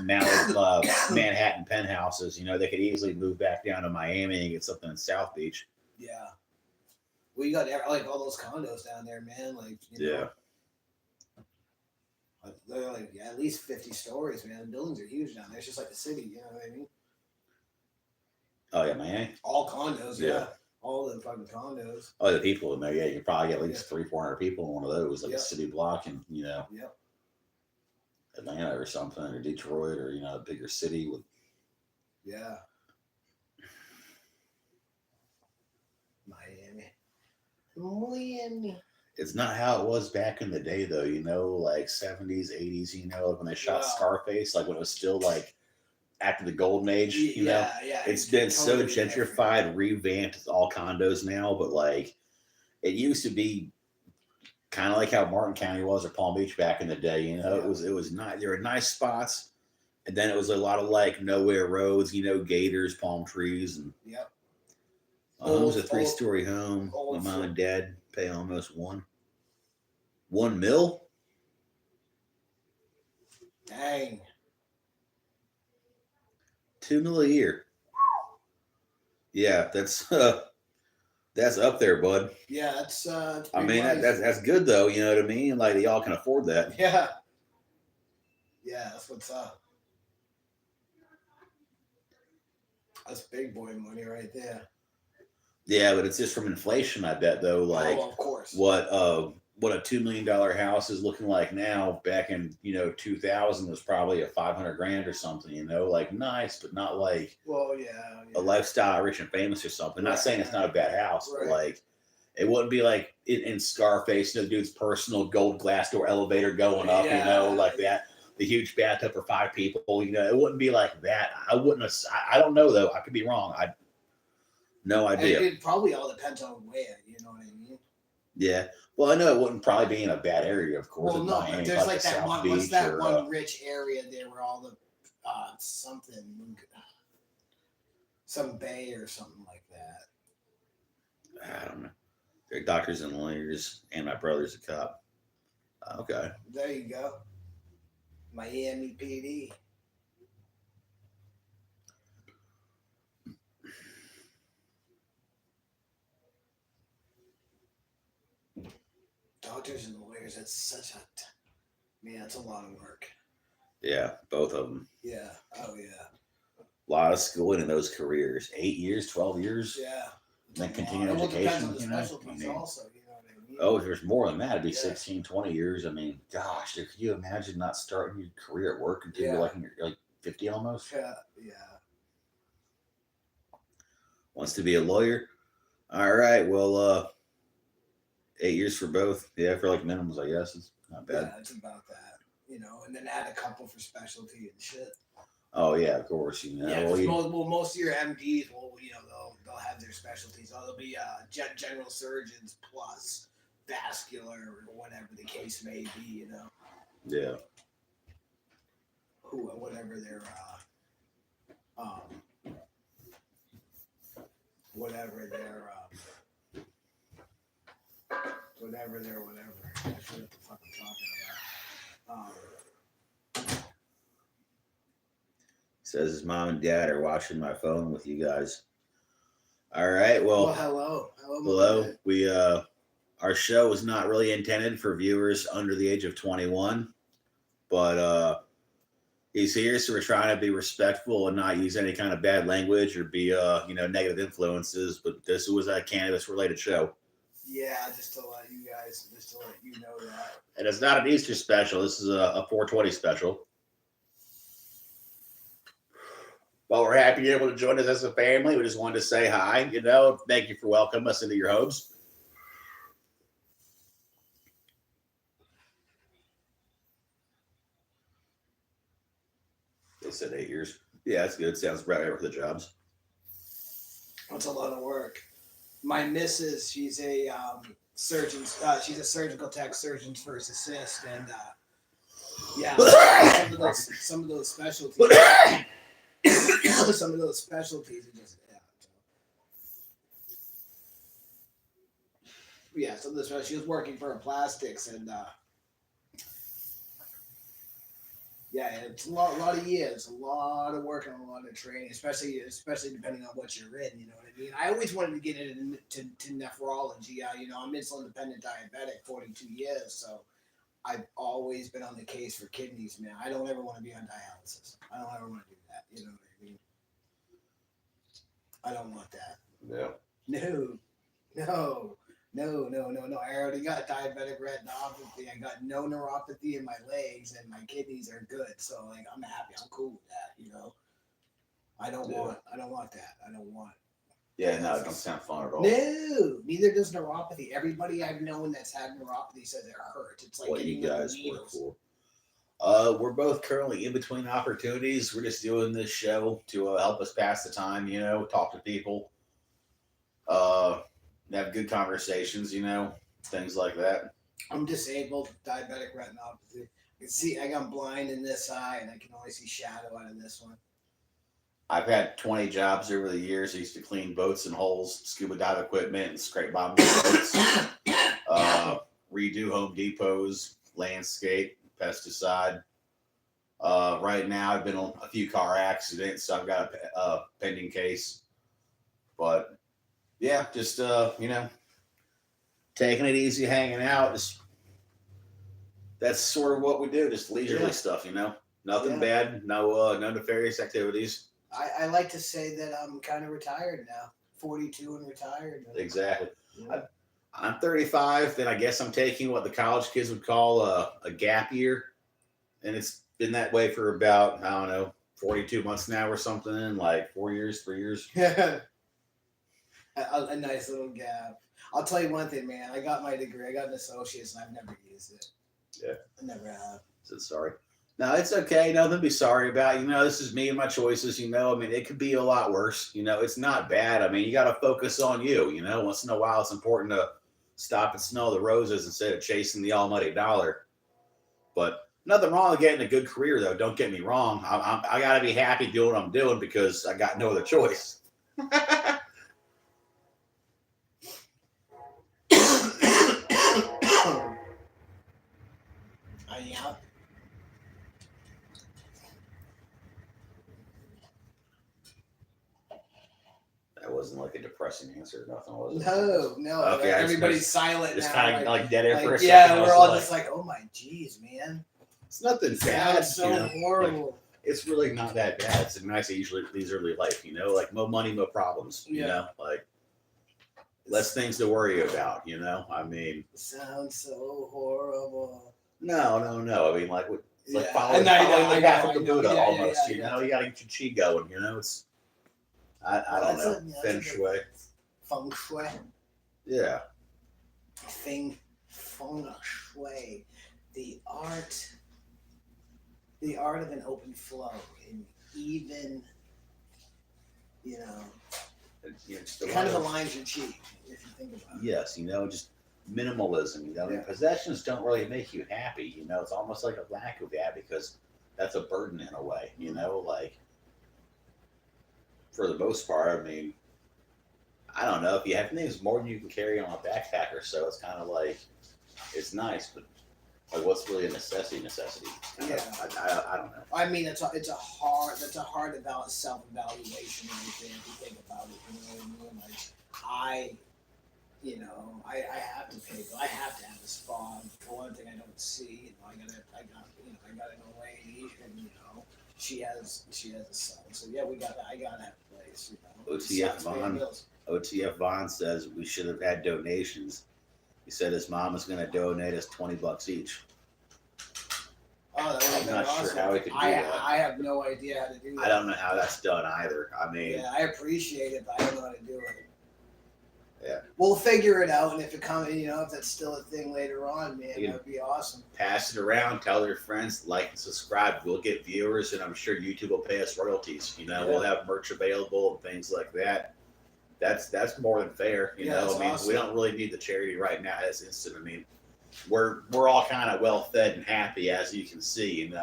Manhattan penthouses, they could easily move back down to Miami and get something in South Beach.
Yeah. Well, you got like all those condos down there, man. Like,
yeah.
They're like at least 50 stories, man. The buildings are huge down there. It's just like the city, you know what I mean?
Oh yeah, Miami.
All condos, yeah. All the fucking condos.
Oh, the people in there, yeah. You could probably get at least 300-400 people in one of those, like a city block, and Atlanta or something, or Detroit, or a bigger city with.
Yeah. Miami.
It's not how it was back in the day, though. Like 70s, 80s. When they shot Scarface, like when it was still like after the golden age.
Yeah.
It's been totally so gentrified, revamped. It's all condos now, but like it used to be kind of like how Martin County was or Palm Beach back in the day. It was not. There were nice spots, and then it was a lot of like nowhere roads. Gators, palm trees, and it was a 3-story home. My mom and dad pay almost $1 million.
Dang.
$2 million a year. Yeah, that's up there, bud.
Yeah, that's.
I mean, that's good though. You know what I mean? Like y'all can afford that.
Yeah. Yeah, that's what's up. That's big boy money right there.
Yeah, but it's just from inflation, I bet, though. Like,
of course.
What a $2 million house is looking like now, back in 2000 was probably a $500,000 or something. Like nice, but not like a lifestyle rich and famous or something. Not saying it's not a bad house, but like it wouldn't be like in Scarface, the dude's personal gold glass door elevator going up, like that. The huge bathtub for 5 people, it wouldn't be like that. I don't know though. I could be wrong. No idea.
It probably all depends on where, you know what I mean?
Yeah. Well, I know it wouldn't probably be in a bad area, of course.
Well, no,
Miami,
there's like that one. What's that one rich area there where all the some bay or something like that?
I don't know. They're doctors and lawyers, and my brother's a cop. Okay.
There you go. Miami PD. Doctors and lawyers, that's such a man, that's a lot of work.
Yeah, both of them.
Yeah. Oh yeah.
A lot of schooling in those careers. 8 years, 12 years.
Yeah.
And then continuing
Well, it depends
education.
on the
You know?
specialties also, you know what I mean?
Oh, there's more than that. It'd be
Yeah.
16, 20 years. I mean, gosh, could you imagine not starting your career at work until
Yeah.
you're like 50 almost?
Yeah. Yeah.
Wants to be a lawyer? All right. Well, 8 years for both. Yeah, for like minimums, I guess. It's not bad.
Yeah, it's about that. You know, and then add a couple for specialty and shit.
Oh, yeah, of course. You know,
Yeah,
well,
because most of your MDs will, you know, they'll have their specialties. They'll be general surgeons plus vascular or whatever the case may be. You know,
yeah.
whatever their whatever their whatever. I forget what the fuck I'm talking about.
Says his mom and dad are watching my phone with you guys. All right. Well, hello. We our show was not really intended for viewers under the age of 21, but he's here, so we're trying to be respectful and not use any kind of bad language or be negative influences. But this was a cannabis related show.
Yeah, just to let you know that.
And it's not an Easter special. This is a 420 special. Well, we're happy you're able to join us as a family. We just wanted to say hi. You know, thank you for welcoming us into your homes. They said 8 years. Yeah, that's good. Sounds right for the jobs.
That's a lot of work. My missus, she's a surgeon. She's a surgical tech, surgeon's first assist, and yeah, some of those specialties. Some of those specialties are just yeah. Some of the specialties. She was working for a plastics, and yeah, it's a lot of years, a lot of work and a lot of training, especially depending on what you're in. You know what I mean? I always wanted to get into nephrology. You know, I'm insulin dependent diabetic, 42 years, so I've always been on the case for kidneys, man. I don't ever want to be on dialysis. I don't ever want to do that. You know what I mean? I don't want that.
Yeah.
No. I already got diabetic retinopathy. I got no neuropathy in my legs, and my kidneys are good. So, like, I'm happy. I'm cool with that. You know, I don't want that. I don't want.
Yeah, no, it doesn't sound fun at all.
No, neither does neuropathy. Everybody I've known that's had neuropathy says it hurts. It's like
what you guys work for. We're both currently in between opportunities. We're just doing this show to help us pass the time, you know, talk to people, have good conversations, you know, things like that.
I'm disabled, diabetic retinopathy. You can see, I got blind in this eye, and I can only see shadow out of this one.
I've had 20 jobs over the years. I used to clean boats and holes, scuba dive equipment, and scrape bottom boats, redo Home Depots, landscape, pesticide. Right now, I've been on a few car accidents, so I've got a pending case. But yeah, just taking it easy, hanging out. That's sort of what we do. Just leisurely stuff, you know. Nothing bad. No nefarious activities.
I like to say that I'm kind of retired now. 42 and retired.
Exactly.
Yeah.
I'm 35. Then I guess I'm taking what the college kids would call a gap year, and it's been that way for about 42 months now or something. Like 4 years, 3 years.
A nice little gap. I'll tell you one thing, man. I got my degree. I got an associate's, and I've never used it.
Yeah.
I never have.
So sorry. No, it's okay. Nothing to be sorry about. You know, this is me and my choices. You know, I mean, it could be a lot worse. You know, it's not bad. I mean, you got to focus on you. You know, once in a while, it's important to stop and smell the roses instead of chasing the almighty dollar. But nothing wrong with getting a good career, though. Don't get me wrong. I got to be happy doing what I'm doing because I got no other choice. wasn't like a depressing answer or nothing, was it?
No.
Okay,
Everybody's silent
Just
now.
kind of like dead air for a second.
Yeah, we're all just like, oh my jeez, man.
It's nothing bad.
Sounds so horrible.
Like, it's really not that bad. It's a nice, leisurely life, like no money, no problems, like less things to worry about, I mean,
sounds so horrible.
No. I mean, like, it's like following the path of the Buddha almost, you got to get your chi going, it's, I don't know, feng shui.
Feng shui.
Yeah.
Feng shui. The art of an open flow and even, it kind of aligns your chi, if you think about it.
Yes, just minimalism, possessions don't really make you happy, it's almost like a lack of that because that's a burden in a way, like for the most part, I mean, I don't know, if you have things more than you can carry on a backpack or so, it's kind of like, it's nice, but like what's really a necessity? I don't know.
I mean, that's a hard self-evaluation if you think about it, what I mean? Like, I have to pay. I have to have a spa. For one thing, I don't see. I got an old lady, and she has a son. So yeah, I gotta have a place.
OTF Vaughn says we should have had donations. He said his mom is going to donate us $20 each.
Oh,
I'm not sure how he could do that.
I have no idea how to do that.
I don't know how that's done either. I mean,
yeah, I appreciate it, but I don't know how to do it.
Yeah,
we'll figure it out, and if it comes, if that's still a thing later on, man, that would be awesome.
Pass it around, tell their friends, like and subscribe. We'll get viewers, and I'm sure YouTube will pay us royalties. We'll have merch available and things like that. That's more than fair. I mean, awesome. We don't really need the charity right now. It's instant. I mean, we're all kind of well fed and happy, as you can see.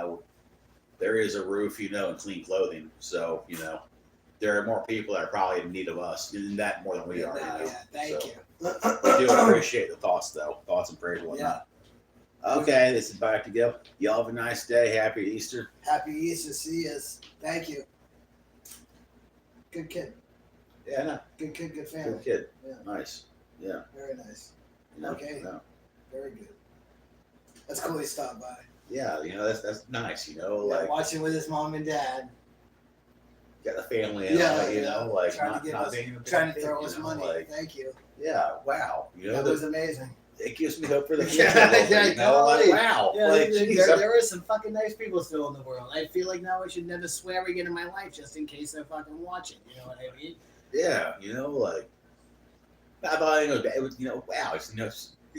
There is a roof, and clean clothing. So there are more people that are probably in need of us in that more than we are.
Thank you.
We do appreciate the thoughts, though. Thoughts and prayers and whatnot. Yeah. Okay, this is about to go. Y'all have a nice day. Happy Easter.
Happy Easter. See us. Thank you. Good kid.
Yeah, no.
Good kid, good family.
Good kid.
Yeah.
Nice. Yeah.
Very nice.
Okay. No.
Very good. That's cool he stopped by.
Yeah, that's nice, like
watching with his mom and dad.
Got the family in like
trying to throw us money. Like, thank you.
Yeah, wow.
That was amazing.
It gives me hope for the future.
Wow.
Yeah, like,
there are some fucking nice people still in the world. I feel like now I should never swear again in my life just in case they're fucking watching. You know what I mean?
Yeah, like I thought wow, it's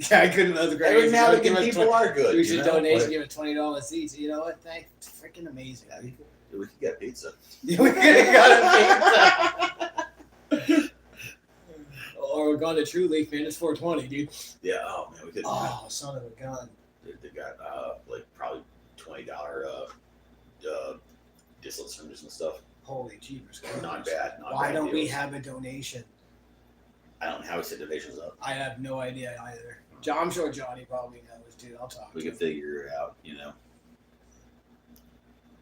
yeah, I couldn't know the great.
Every now and again, people are good.
We should donate, give it $20 each. You know what? Thanks, it's freaking amazing.
Yeah, we could get pizza.
We could have got a pizza. Or we got a True Leaf, man. It's $4.20, dude.
Yeah. Oh man, we could.
Oh, son of a gun.
They got like probably $20 distillate syringes and stuff.
Holy jeepers!
Not bad.
Why don't we have a donation?
I don't know how we set donations up.
I have no idea either. I'm sure Johnny probably knows, dude. I'll talk.
We can figure it out,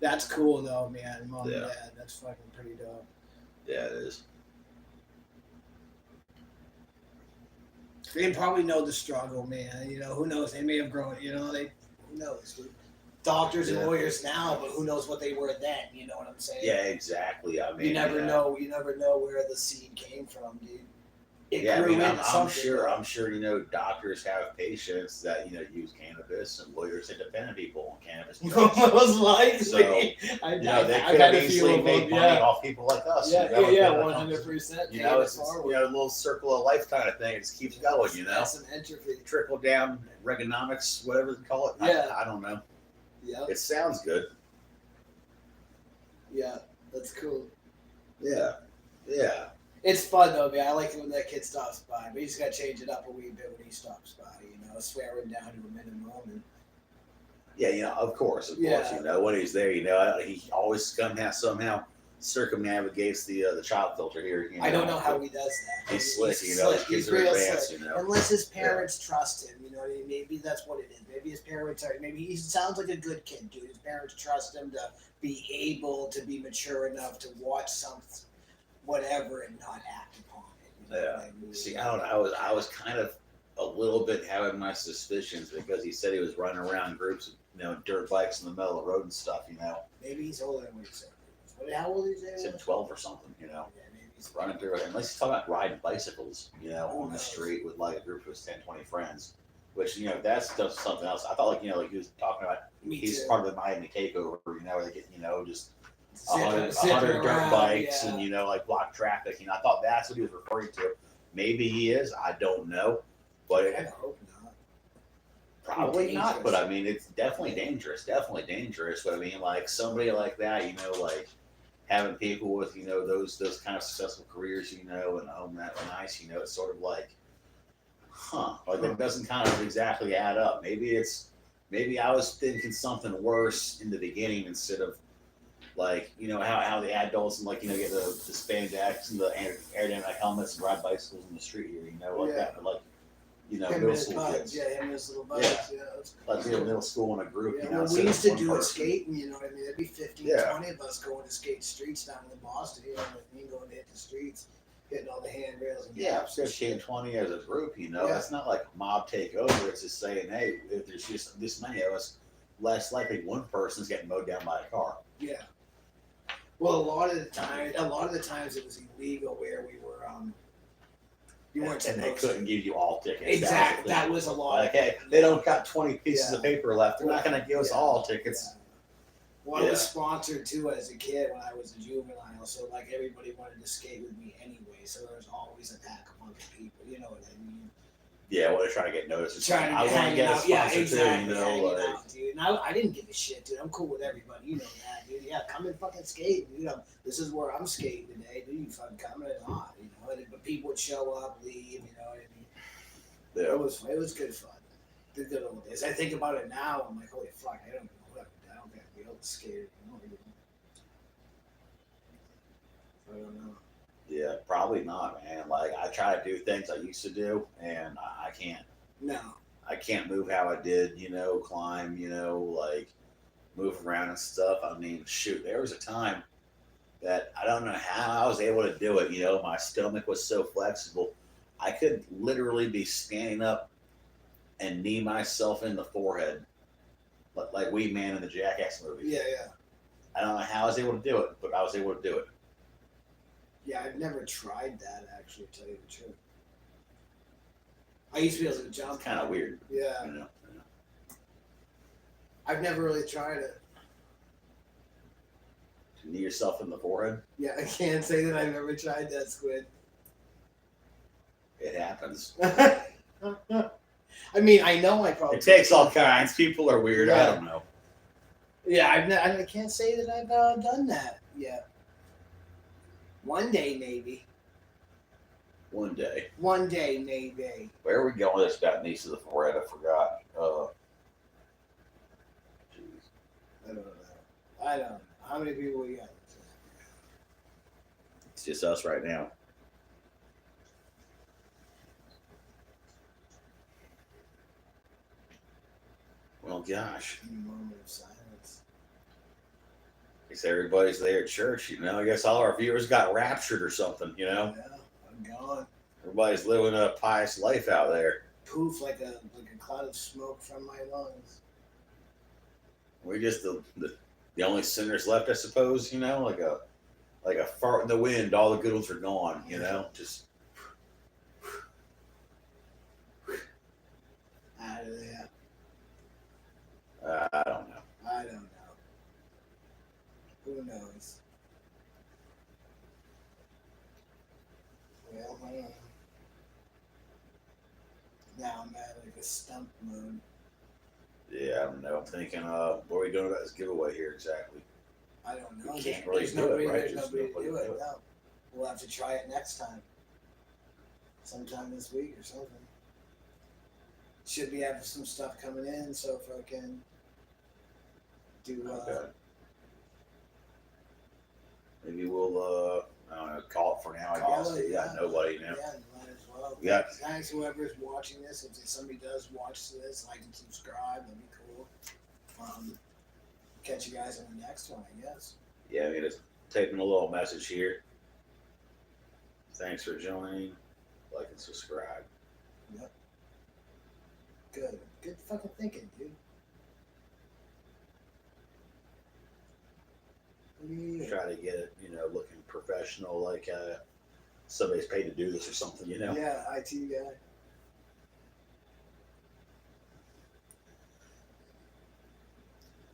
That's cool though, man. Mom and Dad, that's fucking pretty dope.
Yeah, it is.
They probably know the struggle, man. Who knows? They may have grown. Who knows, dude? Doctors and lawyers now, but who knows what they were then? You know what I'm saying?
Yeah, exactly. I mean,
you never know. You never know where the seed came from, dude.
I'm sure. Doctors have patients that use cannabis, and lawyers independent people on cannabis.
Most likely.
So, they could have easily made money off people like us.
100%.
It's a little circle of life kind of thing. It just keeps going.
That's some entropy.
Trickle down Reaganomics, whatever they call it. I don't know.
Yeah.
It sounds good.
Yeah, that's cool.
Yeah.
It's fun though, man. I like it when that kid stops by, but you just gotta change it up a wee bit when he stops by. Swearing down to a minimum. And...
Yeah, of course. When he's there, he always somehow circumnavigates the child filter here.
I don't know how he does that.
He's slick. He's real slick.
Unless his parents trust him, maybe that's what it is. Maybe his parents are. Maybe he sounds like a good kid, dude. His parents trust him to be able to be mature enough to watch something. whatever and not act upon it. You know
Yeah.
what I mean?
See, I don't know. I was kind of a little bit having my suspicions because he said he was running around groups of dirt bikes in the middle of the road and stuff.
Maybe he's older than what he said. How old is he?
He said 12 or something.
Yeah, maybe he's
Running through it. Unless he's talking about riding bicycles, on the
knows?
street with like a group of his 10, 20 friends. Which, that's just something else. I thought like he was talking about
Me
he's
too.
part of the Miami takeover, where they get, just
Zipping
100 dirt
around,
bikes
yeah.
and, like block traffic. I thought that's what he was referring to. Maybe he is. I don't know. But
I hope not.
probably not.
Dangerous.
But I mean, it's definitely dangerous. Definitely dangerous. But I mean, like somebody like that, like having people with, those kind of successful careers, and home that nice, it's sort of like, like that doesn't kind of exactly add up. Maybe I was thinking something worse in the beginning instead of like, how the adults and like, get the spandex and the aerodynamic helmets and ride bicycles in the street here, like
Yeah.
that. But like,
Him
middle
and his
school
buds,
kids.
him and his little buds. Yeah. That's
Like
cool.
middle school in a group,
Yeah, well, we
instead of
used to
one
do it
person.
skating, you know what I mean? There'd be 15,
Yeah.
20 of us going to skate streets down in Boston, you know what I mean? Going to hit the streets, hitting all the handrails and
Yeah,
gaps and
15,
shit.
20 as a group,
Yeah.
It's not like mob takeover. It's just saying, hey, if there's just this many of us, less likely one person's getting mowed down by a car.
Yeah. Well, a lot of the times it was illegal where we were, you weren't
And they
supposed to.
couldn't give you all tickets.
Exactly.
That
That
was
was a
the thing.
lot.
Like, hey, they don't got 20 pieces
Yeah.
of paper left. They're not going to give us
Yeah.
all tickets.
Yeah. Well, I was
Yeah.
sponsored too as a kid when I was a juvenile, so like everybody wanted to skate with me anyway. So there was always a pack of other people. You know what I mean?
Yeah, well, they're trying to get noticed. It's
Trying
like,
to
I want to get a
out.
sponsor
Yeah,
too,
exactly. Hanging
like,
out, dude. And I didn't give a shit, dude. I'm cool with everybody. You know that, dude. Yeah, come and fucking skate. This is where I'm skating today. Dude, you fucking coming or not? But people would show up, leave. You know what I mean?
yeah.
It was good fun. The good old days. I think about it now. I'm like, holy fuck! I don't know what I don't think I'd be able to skate. I don't know.
Yeah, probably not, man. Like, I try to do things I used to do, and I can't.
No.
I can't move how I did, climb, like move around and stuff. I mean, shoot, there was a time that I don't know how I was able to do it. My stomach was so flexible. I could literally be standing up and knee myself in the forehead, like Wee Man in the Jackass movie.
Yeah, yeah.
I don't know how I was able to do it, but I was able to do it.
Yeah, I've never tried that, actually, to tell you the truth. I used to be able to jump.
It's kind of weird.
Yeah. I've never really tried it.
To knee yourself in the forehead,
Yeah, I can't say that I've ever tried that, Squid.
it happens.
I mean, I know I probably.
It takes all kinds. People are weird. I
Yeah.
don't know.
Yeah, I can't say that I've done that yet. One day, maybe.
One day.
One day, maybe.
Where are we going with this about knees to the forehead? I forgot. Jeez.
I don't know. I don't know. How many people we got?
It's just us right now. Well, gosh.
Moment of silence.
Guess everybody's there at church, I guess all our viewers got raptured or something,
Yeah, I'm gone.
Everybody's living a pious life out there.
Poof, like a cloud of smoke from my lungs.
We just the only sinners left, I suppose, like a fart in the wind, all the good ones are gone, just
Out of there.
I don't know.
I don't know. Who knows? Well, I don't know. Now I'm at like a stump mode.
Yeah, I don't know. I'm thinking, what are we doing about this giveaway here exactly?
I don't know.
We can't really do it, right?
There's
Just
nobody to
nobody
do
to
it.
do it.
No. We'll have to try it next time. Sometime this week or something. Should be having some stuff coming in, so if I can do.
Okay. Maybe we'll, I don't know, call it for now, I
Call
guess.
it,
We got
yeah.
nobody now.
Yeah, might as well.
Yeah.
Thanks, whoever's watching this. If somebody does watch this, like and subscribe, that'd be cool. Catch you guys on the next one, I guess.
Yeah, I mean, just taking a little message here. Thanks for joining. Like and subscribe.
Yep. Good fucking thinking, dude. Yeah.
Try to get it, looking professional, like somebody's paid to do this or something,
Yeah, IT guy.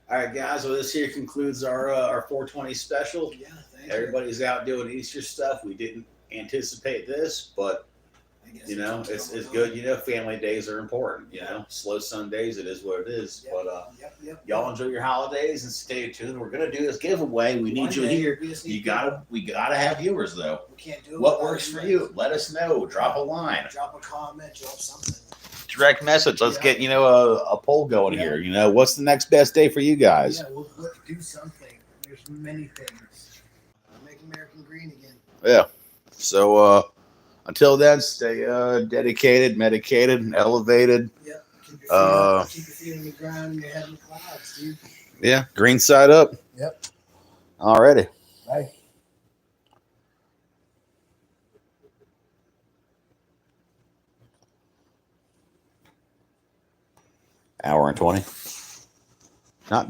All right, guys. Well, this here concludes our 420 special.
Yeah, thank
Everybody's out doing Easter stuff. We didn't anticipate this, but
you.
it's good. Family days are important. Slow Sundays. It is what it is.
Yep.
But y'all enjoy your holidays and stay tuned. We're gonna do this giveaway. We need you here. We gotta have viewers though.
We can't do it.
What works for you? Let us know. Drop a line.
Drop a comment. Drop something.
Direct message. Let's get a poll going here. What's the next best day for you guys?
Yeah, we'll do something. There's many things. Make American green again.
Yeah. So until then, stay dedicated, medicated, and elevated.
Yep. Keep your feet on the ground and your head in the clouds, dude.
Yeah. Green side up.
Yep.
Alrighty.
Bye.
Hour and 20. Not bad.